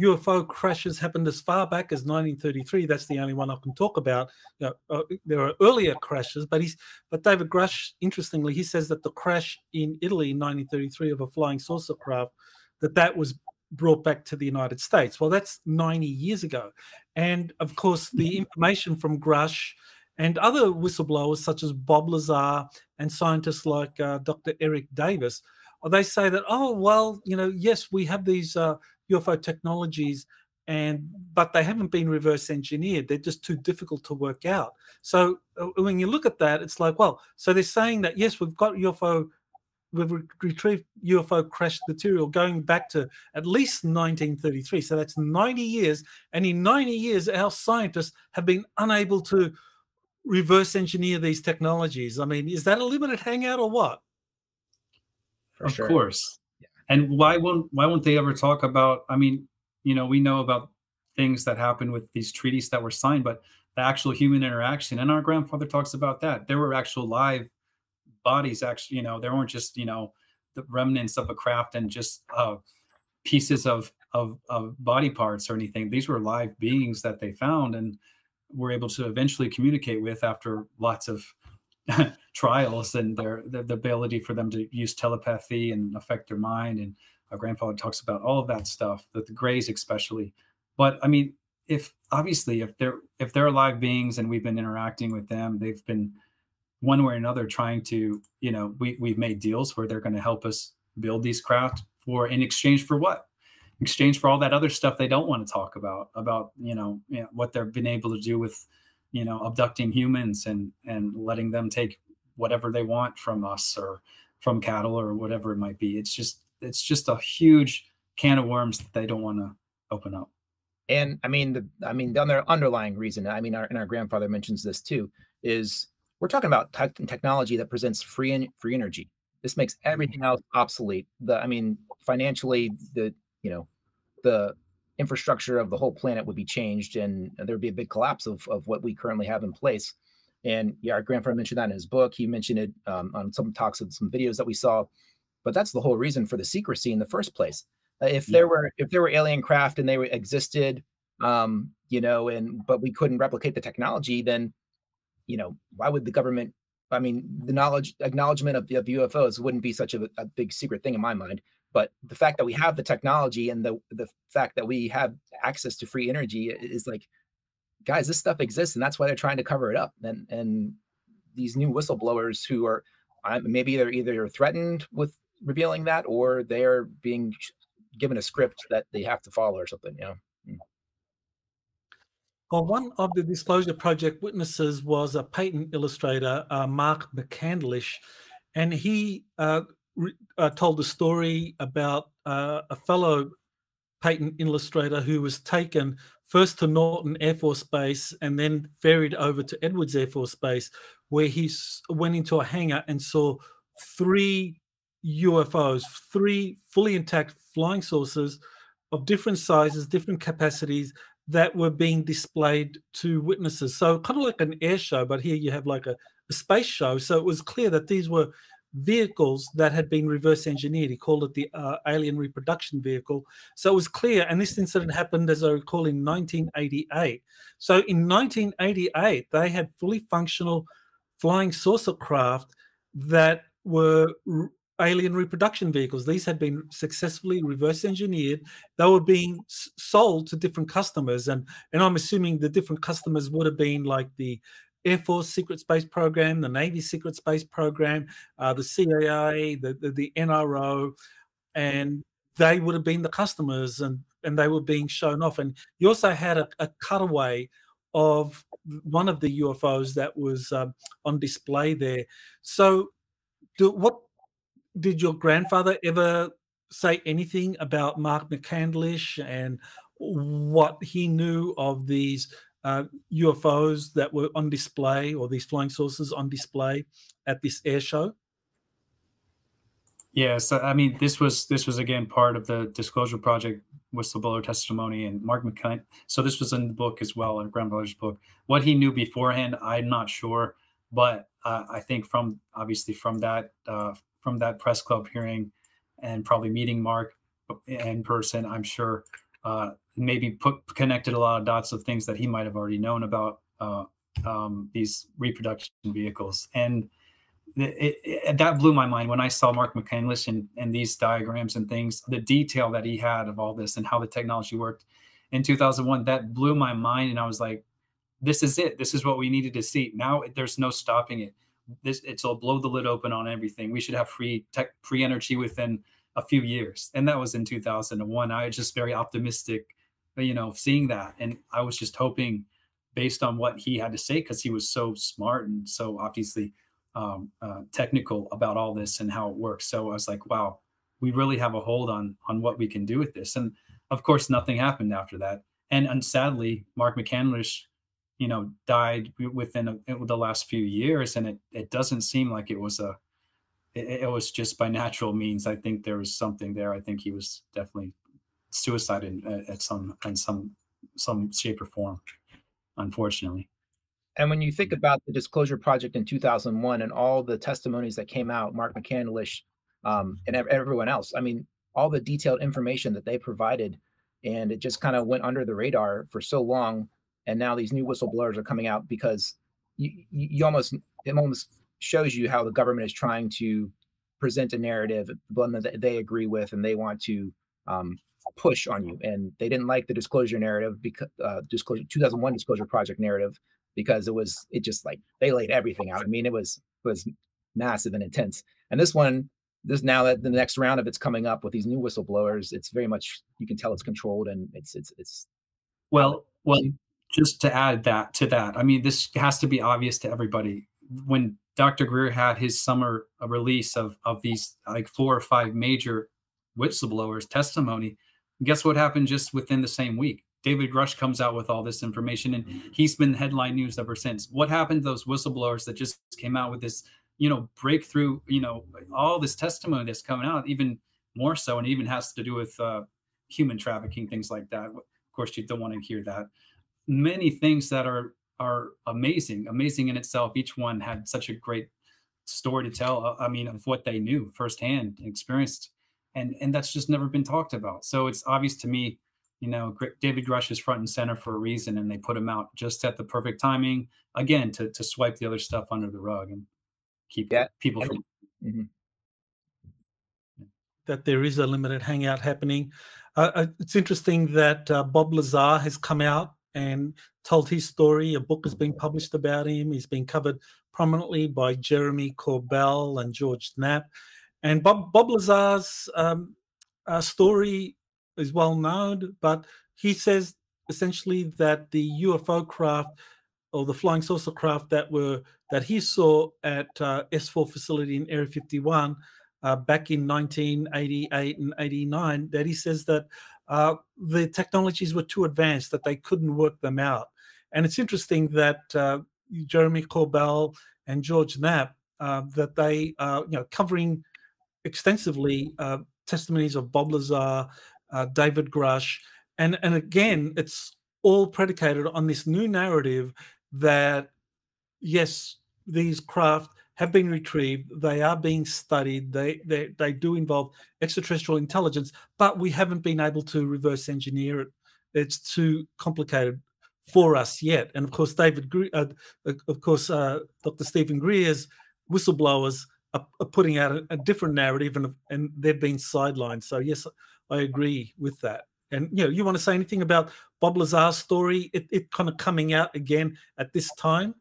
UFO crashes happened as far back as 1933. That's the only one I can talk about. There are earlier crashes, but David Grush, interestingly, he says that the crash in Italy in 1933 of a flying saucer craft, that was brought back to the United States. Well, that's 90 years ago. And of course, the information from Grush and other whistleblowers such as Bob Lazar and scientists like Dr. Eric Davis, they say that, oh, well, yes, we have these UFO technologies, but they haven't been reverse engineered. They're just too difficult to work out. So when you look at that, it's like, well, so they're saying that, yes, we've retrieved UFO crash material going back to at least 1933. So that's 90 years. And in 90 years, our scientists have been unable to reverse engineer these technologies. I mean, is that a limited hangout or what? Of course. Yeah. And why won't they ever talk about, I mean, we know about things that happen with these treaties that were signed, but the actual human interaction, and our grandfather talks about that. There were actual live bodies, actually, there weren't just, the remnants of a craft and just pieces of body parts or anything. These were live beings that they found and were able to eventually communicate with after lots of trials, and the ability for them to use telepathy and affect their mind. And our grandfather talks about all of that stuff, the Greys especially. But I mean, if they're live beings and we've been interacting with them, they've been one way or another trying to, we've made deals where they're going to help us build these craft in exchange for what? In exchange for all that other stuff they don't want to talk about what they've been able to do with, abducting humans and letting them take whatever they want from us or from cattle or whatever it might be. It's just a huge can of worms that they don't want to open up. And the underlying reason, our grandfather mentions this too, is we're talking about technology that presents free energy. This makes everything else obsolete. Financially, the infrastructure of the whole planet would be changed, and there would be a big collapse of what we currently have in place. And yeah, our grandfather mentioned that in his book. He mentioned it on some talks of some videos that we saw. But that's the whole reason for the secrecy in the first place. If there were alien craft and they existed, you know, but we couldn't replicate the technology, then, you know, why would the government? I mean, the acknowledgement of UFOs wouldn't be such a big secret thing in my mind. But the fact that we have the technology and the fact that we have access to free energy is like, guys, this stuff exists, and that's why they're trying to cover it up. And these new whistleblowers who are maybe they're either threatened with revealing that, or they're being given a script that they have to follow or something, you know. Well, one of the Disclosure Project witnesses was a patent illustrator, Mark McCandlish, and he told a story about a fellow patent illustrator who was taken first to Norton Air Force Base and then ferried over to Edwards Air Force Base, where he went into a hangar and saw 3 UFOs, 3 fully intact flying saucers of different sizes, different capacities that were being displayed to witnesses. So kind of like an air show, but here you have like a space show. So it was clear that these were vehicles that had been reverse engineered. He called it the alien reproduction vehicle. So it was clear, and this incident happened, as I recall, in 1988. So in 1988, they had fully functional flying saucer craft that were alien reproduction vehicles. These had been successfully reverse engineered. They were being sold to different customers, and I'm assuming the different customers would have been like the Air Force Secret Space Program, the Navy Secret Space Program, the CIA, the NRO, and they would have been the customers, and they were being shown off. And you also had a cutaway of one of the UFOs that was on display there. So what did your grandfather ever say anything about Mark McCandlish and what he knew of these UFOs that were on display, or these flying saucers on display at this air show? Yeah, so I mean, this was again part of the Disclosure Project whistleblower testimony, and Mark McCandlish. So this was in the book as well, in grandfather's book. What he knew beforehand, I'm not sure, but I think from that press club hearing and probably meeting Mark in person, I'm sure maybe connected a lot of dots of things that he might have already known about these reproduction vehicles. And that blew my mind when I saw Mark McCandlish and these diagrams and things, the detail that he had of all this and how the technology worked in 2001. That blew my mind. And I was like, this is it. This is what we needed to see. Now there's no stopping it. It'll blow the lid open on everything. We should have free energy within a few years. And that was in 2001. I was just very optimistic, seeing that. And I was just hoping, based on what he had to say, because he was so smart and so obviously technical about all this and how it works. So I was like, wow, we really have a hold on what we can do with this. And of course, nothing happened after that. And sadly, Mark McCandlish, died within the last few years. And it doesn't seem like it was just by natural means. I think there was something there. I think he was definitely suicided in some shape or form, unfortunately. And when you think about the Disclosure Project in 2001 and all the testimonies that came out, Mark McCandlish and everyone else, I mean, all the detailed information that they provided, and it just kind of went under the radar for so long. And now these new whistleblowers are coming out because it almost shows you how the government is trying to present a narrative, one that they agree with, and they want to push on you. And they didn't like the disclosure narrative, because 2001 Disclosure Project narrative, because it just like they laid everything out. I mean, it was massive and intense. And now that the next round of it's coming up with these new whistleblowers, it's very much, you can tell it's controlled, and it's well. Just to add to that, I mean, this has to be obvious to everybody. When Dr. Greer had his summer release of these like 4 or 5 major whistleblowers testimony, guess what happened just within the same week? David Grush comes out with all this information, and he's been headline news ever since. What happened to those whistleblowers that just came out with this, breakthrough, all this testimony that's coming out, even more so, and it even has to do with human trafficking, things like that. Of course, you don't want to hear that. Many things that are amazing in itself. Each one had such a great story to tell. I mean, of what they knew firsthand, experienced, and that's just never been talked about. So it's obvious to me, David Grush is front and center for a reason, and they put him out just at the perfect timing, again, to swipe the other stuff under the rug and keep people from. Mm-hmm. That there is a limited hangout happening. It's interesting that Bob Lazar has come out and told his story. A book has been published about him. He's been covered prominently by Jeremy Corbell and George Knapp. And Bob Lazar's story is well known, but he says essentially that the UFO craft or the flying saucer craft that he saw at S4 facility in Area 51 back in 1988 and 89, that he says that the technologies were too advanced, that they couldn't work them out. And it's interesting that Jeremy Corbell and George Knapp, that they are covering extensively testimonies of Bob Lazar, David Grush, and again, it's all predicated on this new narrative that, yes, these craft have been retrieved, they are being studied, they do involve extraterrestrial intelligence, but we haven't been able to reverse engineer it. It's too complicated for us yet. And of course, Dr. Stephen Greer's whistleblowers are putting out a different narrative, and they've been sidelined. So yes, I agree with that. And you want to say anything about Bob Lazar's story? It kind of coming out again at this time.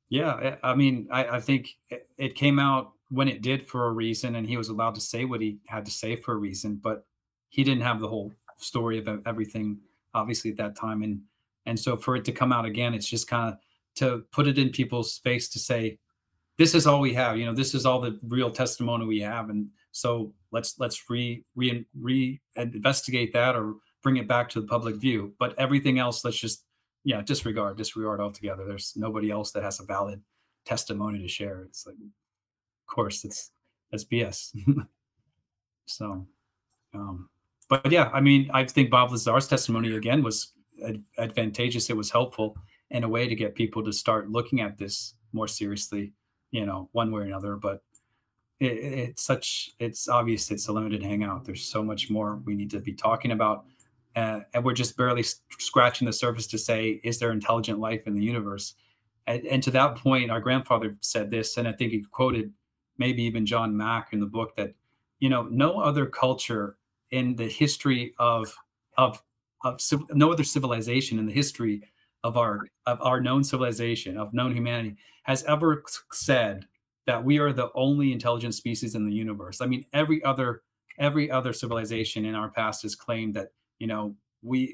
Yeah, I mean, I think it came out when it did for a reason, and he was allowed to say what he had to say for a reason, but he didn't have the whole story of everything, obviously, at that time. And so for it to come out again, it's just kind of to put it in people's face to say, this is all we have, this is all the real testimony we have. And so let's investigate that or bring it back to the public view. But everything else, let's just disregard altogether. There's nobody else that has a valid testimony to share. It's like, of course, that's BS. So, but yeah, I mean, I think Bob Lazar's testimony again was advantageous. It was helpful in a way to get people to start looking at this more seriously, one way or another. But it's obvious it's a limited hangout. There's so much more we need to be talking about. And we're just barely scratching the surface to say, is there intelligent life in the universe? And to that point, our grandfather said this, and I think he quoted maybe even John Mack in the book, that, no other culture in the history of no other civilization in the history of our known civilization, of known humanity, has ever said that we are the only intelligent species in the universe. I mean, every other civilization in our past has claimed that,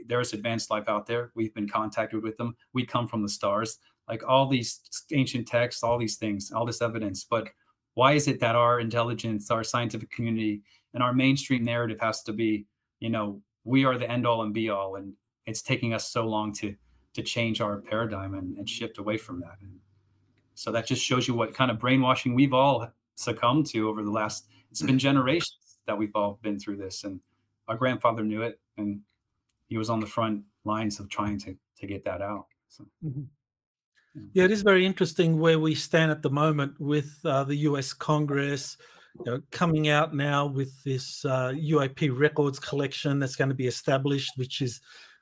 there's advanced life out there. We've been contacted with them. We come from the stars, like all these ancient texts, all these things, all this evidence. But why is it that our intelligence, our scientific community, and our mainstream narrative has to be, we are the end all and be all, and it's taking us so long to change our paradigm and shift away from that? And so that just shows you what kind of brainwashing we've all succumbed to over the last, it's been generations that we've all been through this. And our grandfather knew it, and he was on the front lines of trying to get that out. So, yeah, it is very interesting where we stand at the moment with the US Congress coming out now with this UAP records collection that's going to be established, which is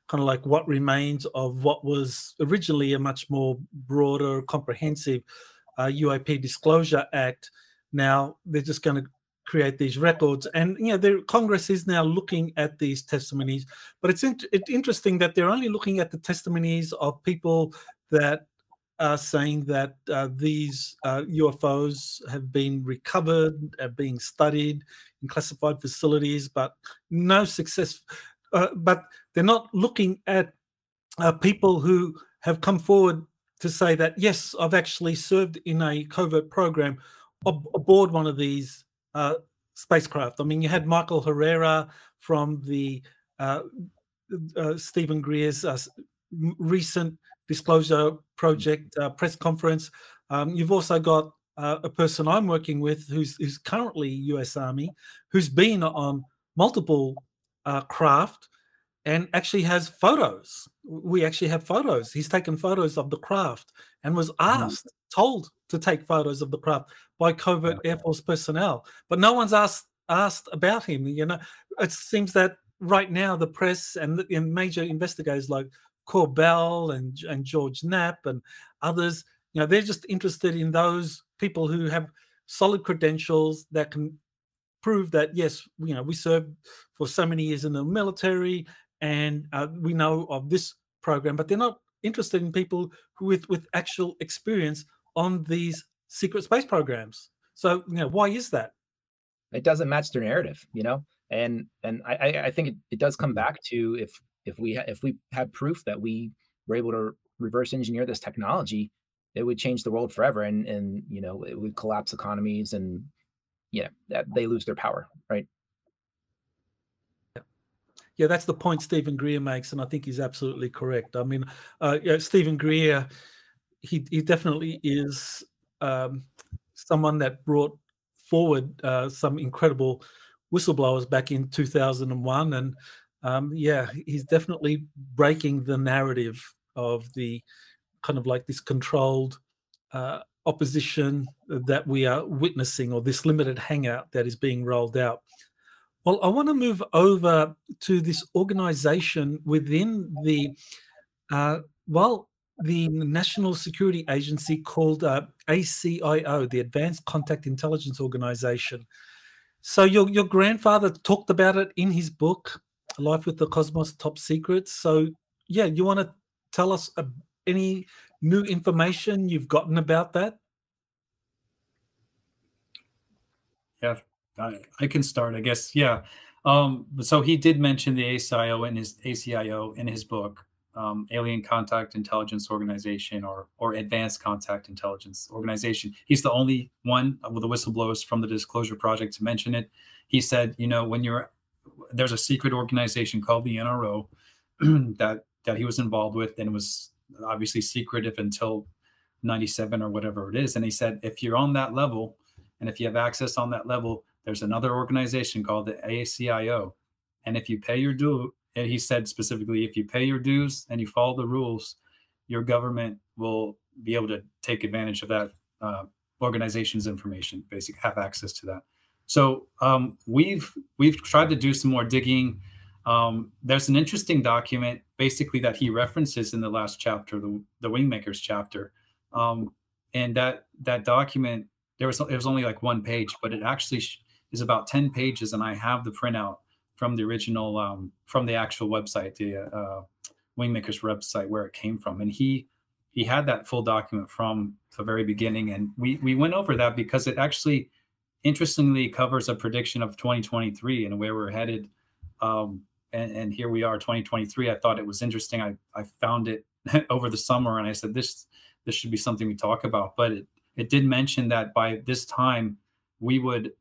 kind of like what remains of what was originally a much more broader, comprehensive UAP Disclosure Act. Now they're just going to create these records, and the Congress is now looking at these testimonies. But it's interesting that they're only looking at the testimonies of people that are saying that these UFOs have been recovered, are being studied in classified facilities, but no success. But they're not looking at people who have come forward to say that, yes, I've actually served in a covert program aboard one of these spacecraft. I mean, you had Michael Herrera from the Stephen Greer's recent Disclosure Project press conference. You've also got a person I'm working with who's currently US Army, who's been on multiple craft and actually has photos. We actually have photos. He's taken photos of the craft and was told to take photos of the craft by covert Air Force personnel. But no one's asked about him. You know, it seems that right now the press and major investigators like Corbell and George Knapp and others, you know, they're just interested in those people who have solid credentials that can prove that, yes, you know, we served for so many years in the military and we know of this program, but they're not interested in people with actual experience on these secret space programs. So, you know, why is that? It doesn't match their narrative, you know, and I think it does come back to if we had proof that we were able to reverse engineer this technology, it would change the world forever, and you know, it would collapse economies, and yeah, that they lose their power, right? Yeah, that's the point Stephen Greer makes, and I think he's absolutely correct. I mean, yeah, Stephen Greer, he definitely is someone that brought forward some incredible whistleblowers back in 2001, and yeah, he's definitely breaking the narrative of the kind of like this controlled opposition that we are witnessing, or this limited hangout that is being rolled out. Well, I want to move over to this organization within the, the National Security Agency called ACIO, the Advanced Contact Intelligence Organization. So your grandfather talked about it in his book, Life with the Cosmos Top Secrets. So yeah, you want to tell us any new information you've gotten about that? Yeah, I can start, I guess. Yeah. So he did mention the ACIO in his book, Alien Contact Intelligence Organization, or Advanced Contact Intelligence Organization. He's the only one of the whistleblowers from the Disclosure Project to mention it. He said, you know, there's a secret organization called the NRO that he was involved with, and was obviously secretive until 97 or whatever it is. And he said, if you're on that level, and if you have access on that level, there's another organization called the ACIO. And if you pay your due, and he said specifically, if you pay your dues and you follow the rules, your government will be able to take advantage of that organization's information, basically have access to that. So we've tried to do some more digging. There's an interesting document basically that he references in the last chapter, the Wingmakers chapter. And that document, it was only like one page, but it actually is about 10 pages. And I have the printout from the original, from the actual website, the Wingmakers website, where it came from. And he had that full document from the very beginning. And we went over that because it actually, interestingly, covers a prediction of 2023 and where we're headed. And here we are, 2023. I thought it was interesting. I found it over the summer, and I said, this should be something we talk about. But it did mention that by this time we would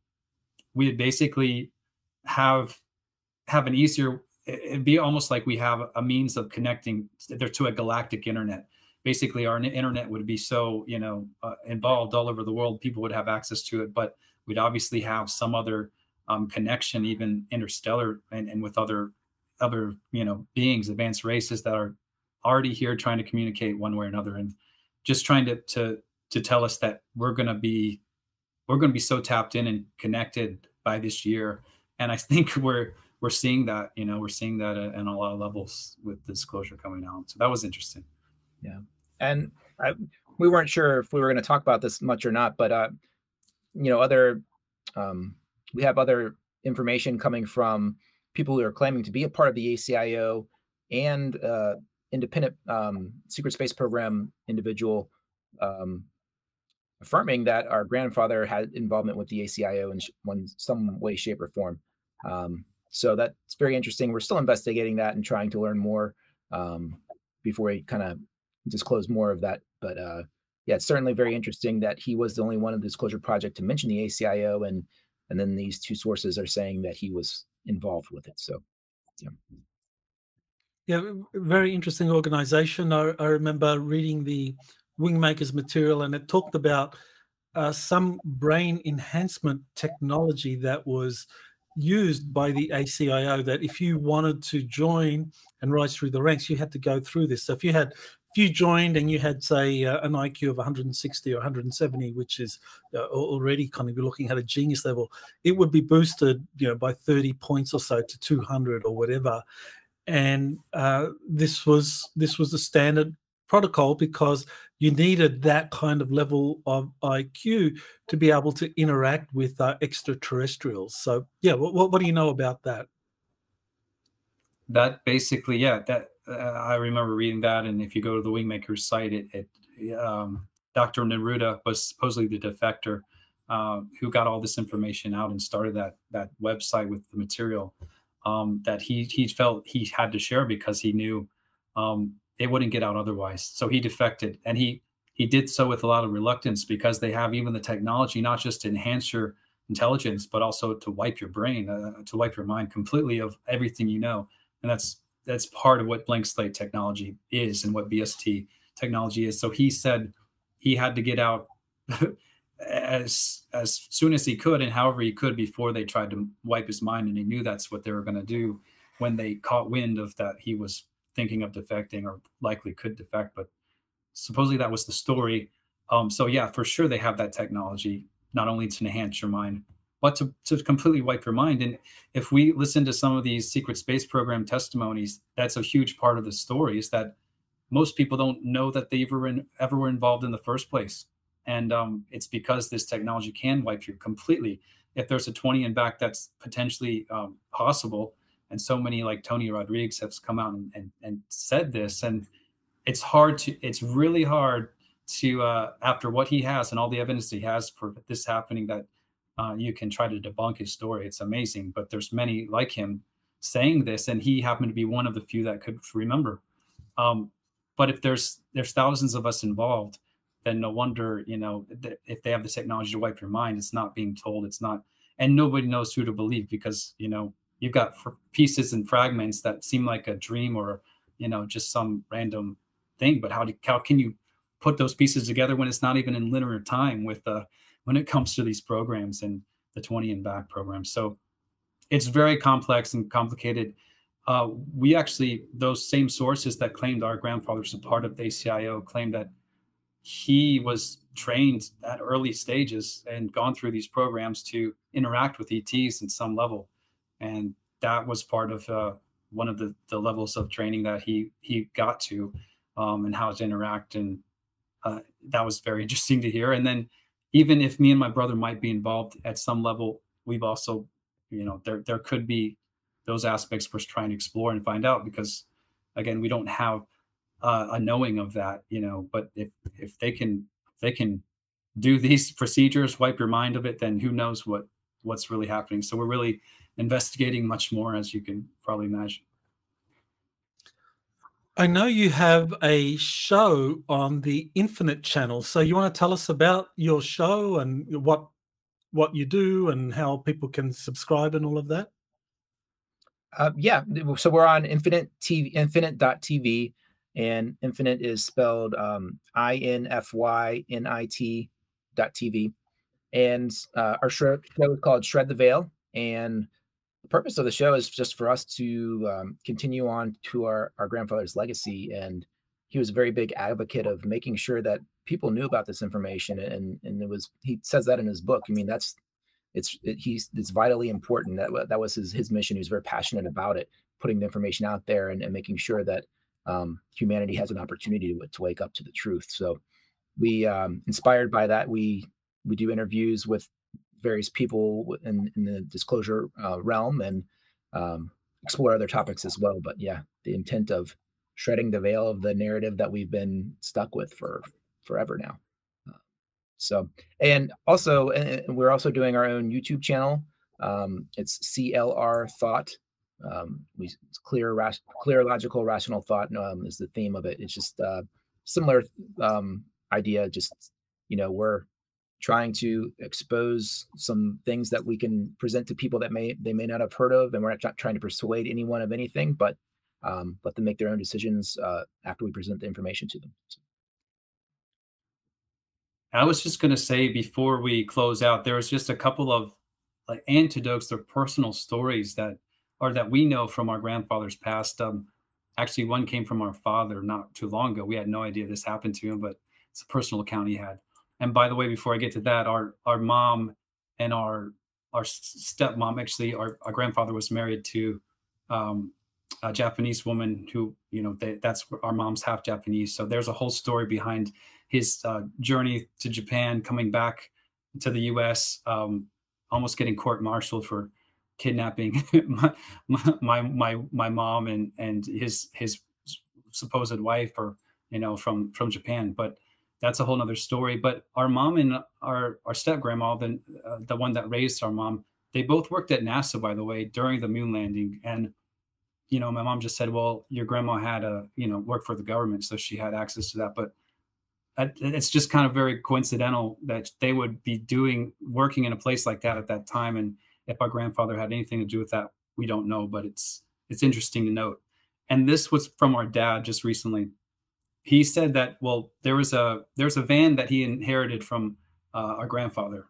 basically have an easier, it'd be almost like we have a means of connecting there to a galactic internet. Basically, our internet would be so, you know, involved all over the world, people would have access to it, but we'd obviously have some other connection, even interstellar, and with other, you know, beings, advanced races that are already here trying to communicate one way or another, and just trying to tell us that we're going to be so tapped in and connected by this year. And I think we're seeing that, you know, we're seeing that in a lot of levels with Disclosure coming out. So that was interesting. Yeah. And we weren't sure if we were going to talk about this much or not, but, you know, we have other information coming from people who are claiming to be a part of the ACIO and independent secret space program individual affirming that our grandfather had involvement with the ACIO in some way, shape, or form. So that's very interesting. We're still investigating that and trying to learn more before we kind of disclose more of that. But yeah, it's certainly very interesting that he was the only one in the Disclosure Project to mention the ACIO, and then these two sources are saying that he was involved with it. So, yeah. Yeah, very interesting organization. I remember reading the Wingmakers material, and it talked about some brain enhancement technology that was used by the ACIO, that if you wanted to join and rise through the ranks, you had to go through this. So if you joined and you had, say, an IQ of 160 or 170, which is already kind of, you're looking at a genius level, it would be boosted, by 30 points or so to 200 or whatever. And this was a standard protocol because you needed that kind of level of IQ to be able to interact with extraterrestrials. So, yeah, what do you know about that? That basically, yeah, that I remember reading that. And if you go to the Wingmaker's site, Dr. Neruda was supposedly the defector who got all this information out and started that website with the material that he felt he had to share because he knew it wouldn't get out otherwise. So he defected, and he did so with a lot of reluctance because they have even the technology not just to enhance your intelligence, but also to wipe your brain, to wipe your mind completely of everything you know. And that's part of what blank slate technology is and what BST technology is. So he said he had to get out as soon as he could and however he could before they tried to wipe his mind. And he knew that's what they were going to do when they caught wind of that he was thinking of defecting or likely could defect. But supposedly that was the story. So yeah, for sure they have that technology, not only to enhance your mind, but to completely wipe your mind. And if we listen to some of these secret space program testimonies, that's a huge part of the story, is that most people don't know that they ever were involved in the first place. And it's because this technology can wipe you completely. If there's a 20 and back, that's potentially possible. And so many like Tony Rodriguez have come out and said this. And it's really hard to, after what he has and all the evidence he has for this happening, that you can try to debunk his story. It's amazing. But there's many like him saying this, and he happened to be one of the few that could remember. But if there's thousands of us involved, then no wonder, if they have the technology to wipe your mind, it's not being told. It's not, and nobody knows who to believe because, you've got pieces and fragments that seem like a dream or, just some random thing. But how can you put those pieces together when it's not even in linear time with when it comes to these programs and the 20 and back programs? So it's very complex and complicated. We actually, those same sources that claimed our grandfather's a part of the ACIO claimed that he was trained at early stages and gone through these programs to interact with ETs in some level. And that was part of one of the levels of training that he got to and how to interact. And that was very interesting to hear. And then even if me and my brother might be involved at some level, we've also, there could be those aspects we're trying to explore and find out, because again, we don't have a knowing of that, but if they can do these procedures, wipe your mind of it, then who knows what's really happening. So we're really investigating much more, as you can probably imagine. I know you have a show on the Infinite channel. So you want to tell us about your show and what you do and how people can subscribe and all of that? Yeah. So we're on Infinite TV, infinite.tv, and Infinite is spelled INFYNIT.tv. And our show is called Shred the Veil. And the purpose of the show is just for us to continue on to our grandfather's legacy. And he was a very big advocate of making sure that people knew about this information. And he says that in his book. I mean, it's vitally important. That was his mission. He was very passionate about it, putting the information out there and making sure that humanity has an opportunity to wake up to the truth. So we, inspired by that, we do interviews with various people in the disclosure realm and explore other topics as well. But yeah, the intent of shredding the veil of the narrative that we've been stuck with for forever now. So, and also, we're also doing our own YouTube channel. It's CLR Thought. It's clear, logical, rational thought is the theme of it. It's just similar idea. Just, we're trying to expose some things that we can present to people that they may not have heard of, and we're not trying to persuade anyone of anything, but let them make their own decisions after we present the information to them. So. I was just going to say before we close out, there was just a couple of like anecdotes or personal stories that we know from our grandfather's past. Actually, one came from our father not too long ago. We had no idea this happened to him, but it's a personal account he had. And by the way, before I get to that, our mom and our stepmom, actually, our grandfather was married to a Japanese woman who, that's our mom's half Japanese. So there's a whole story behind his journey to Japan, coming back to the U.S., almost getting court-martialed for kidnapping my mom and his supposed wife, or from Japan. But that's a whole nother story. But our mom and our step-grandma, the one that raised our mom, they both worked at NASA, by the way, during the moon landing. And my mom just said, well, your grandma had worked for the government, so she had access to that. But it's just kind of very coincidental that they would be working in a place like that at that time. And if our grandfather had anything to do with that, we don't know, but it's interesting to note. And this was from our dad just recently. He said that, well, there's a van that he inherited from our grandfather.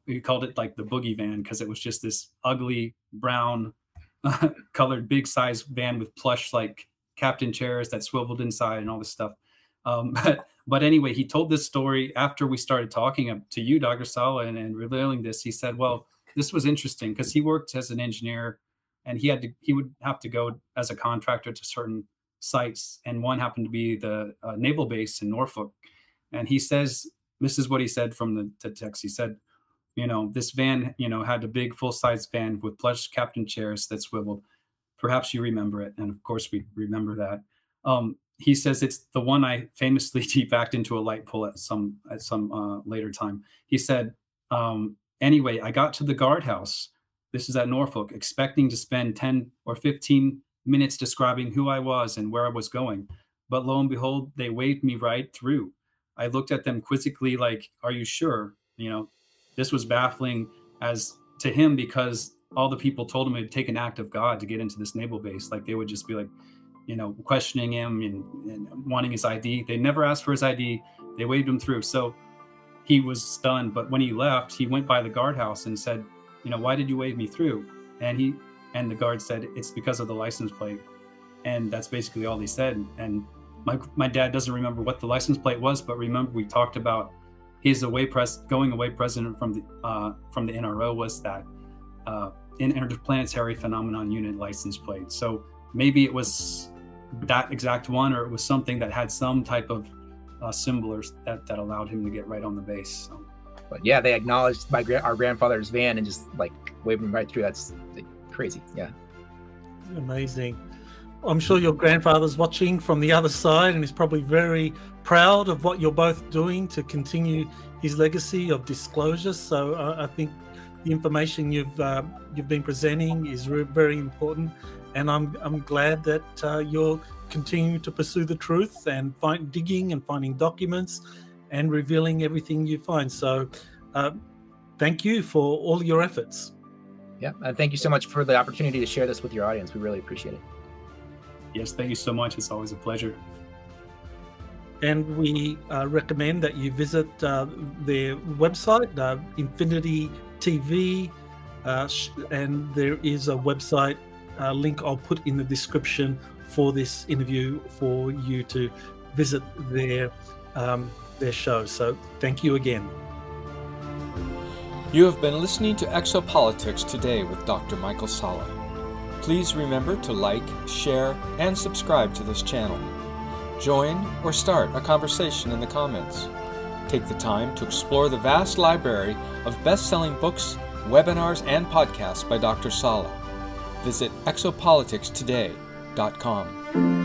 He called it like the boogie van, because it was just this ugly brown colored big size van with plush like captain chairs that swiveled inside and all this stuff. But anyway, he told this story after we started talking to you, Dr. Sala, and revealing this. He said, well, this was interesting because he worked as an engineer, and he would have to go as a contractor to certain sites. And one happened to be the naval base in Norfolk. And he says, this is what he said from the text. He said, this van, had a big full-size van with plush captain chairs that swiveled. Perhaps you remember it. And of course we remember that. He says it's the one I famously backed into a light pole at some later time. He said, anyway, I got to the guardhouse. This is at Norfolk, expecting to spend 10 or 15 minutes describing who I was and where I was going. But lo and behold, they waved me right through. I looked at them quizzically like, are you sure? This was baffling as to him, because all the people told him it would take an act of God to get into this naval base. Like they would just be like, questioning him and wanting his ID. They never asked for his ID. They waved him through. So he was stunned. But when he left, he went by the guardhouse and said, why did you wave me through? And the guard said, it's because of the license plate. And that's basically all he said. And my dad doesn't remember what the license plate was, but remember we talked about his going away president from the NRO was that Interplanetary Phenomenon Unit license plate. So maybe it was that exact one, or it was something that had some type of symbol that allowed him to get right on the base. So. But yeah, they acknowledged our grandfather's van and just like waved him right through. That's crazy. Yeah. Amazing. I'm sure your grandfather's watching from the other side and is probably very proud of what you're both doing to continue his legacy of disclosure. So I think the information you've been presenting is very important, and I'm glad that you're continuing to pursue the truth and digging and finding documents and revealing everything you find. So thank you for all your efforts. Yeah, and thank you so much for the opportunity to share this with your audience. We really appreciate it. Yes, thank you so much. It's always a pleasure. And we recommend that you visit their website, Infinity TV, and there is a website link I'll put in the description for this interview for you to visit their show. So thank you again. You have been listening to Exopolitics Today with Dr. Michael Sala. Please remember to like, share, and subscribe to this channel. Join or start a conversation in the comments. Take the time to explore the vast library of best-selling books, webinars, and podcasts by Dr. Sala. Visit exopoliticstoday.com.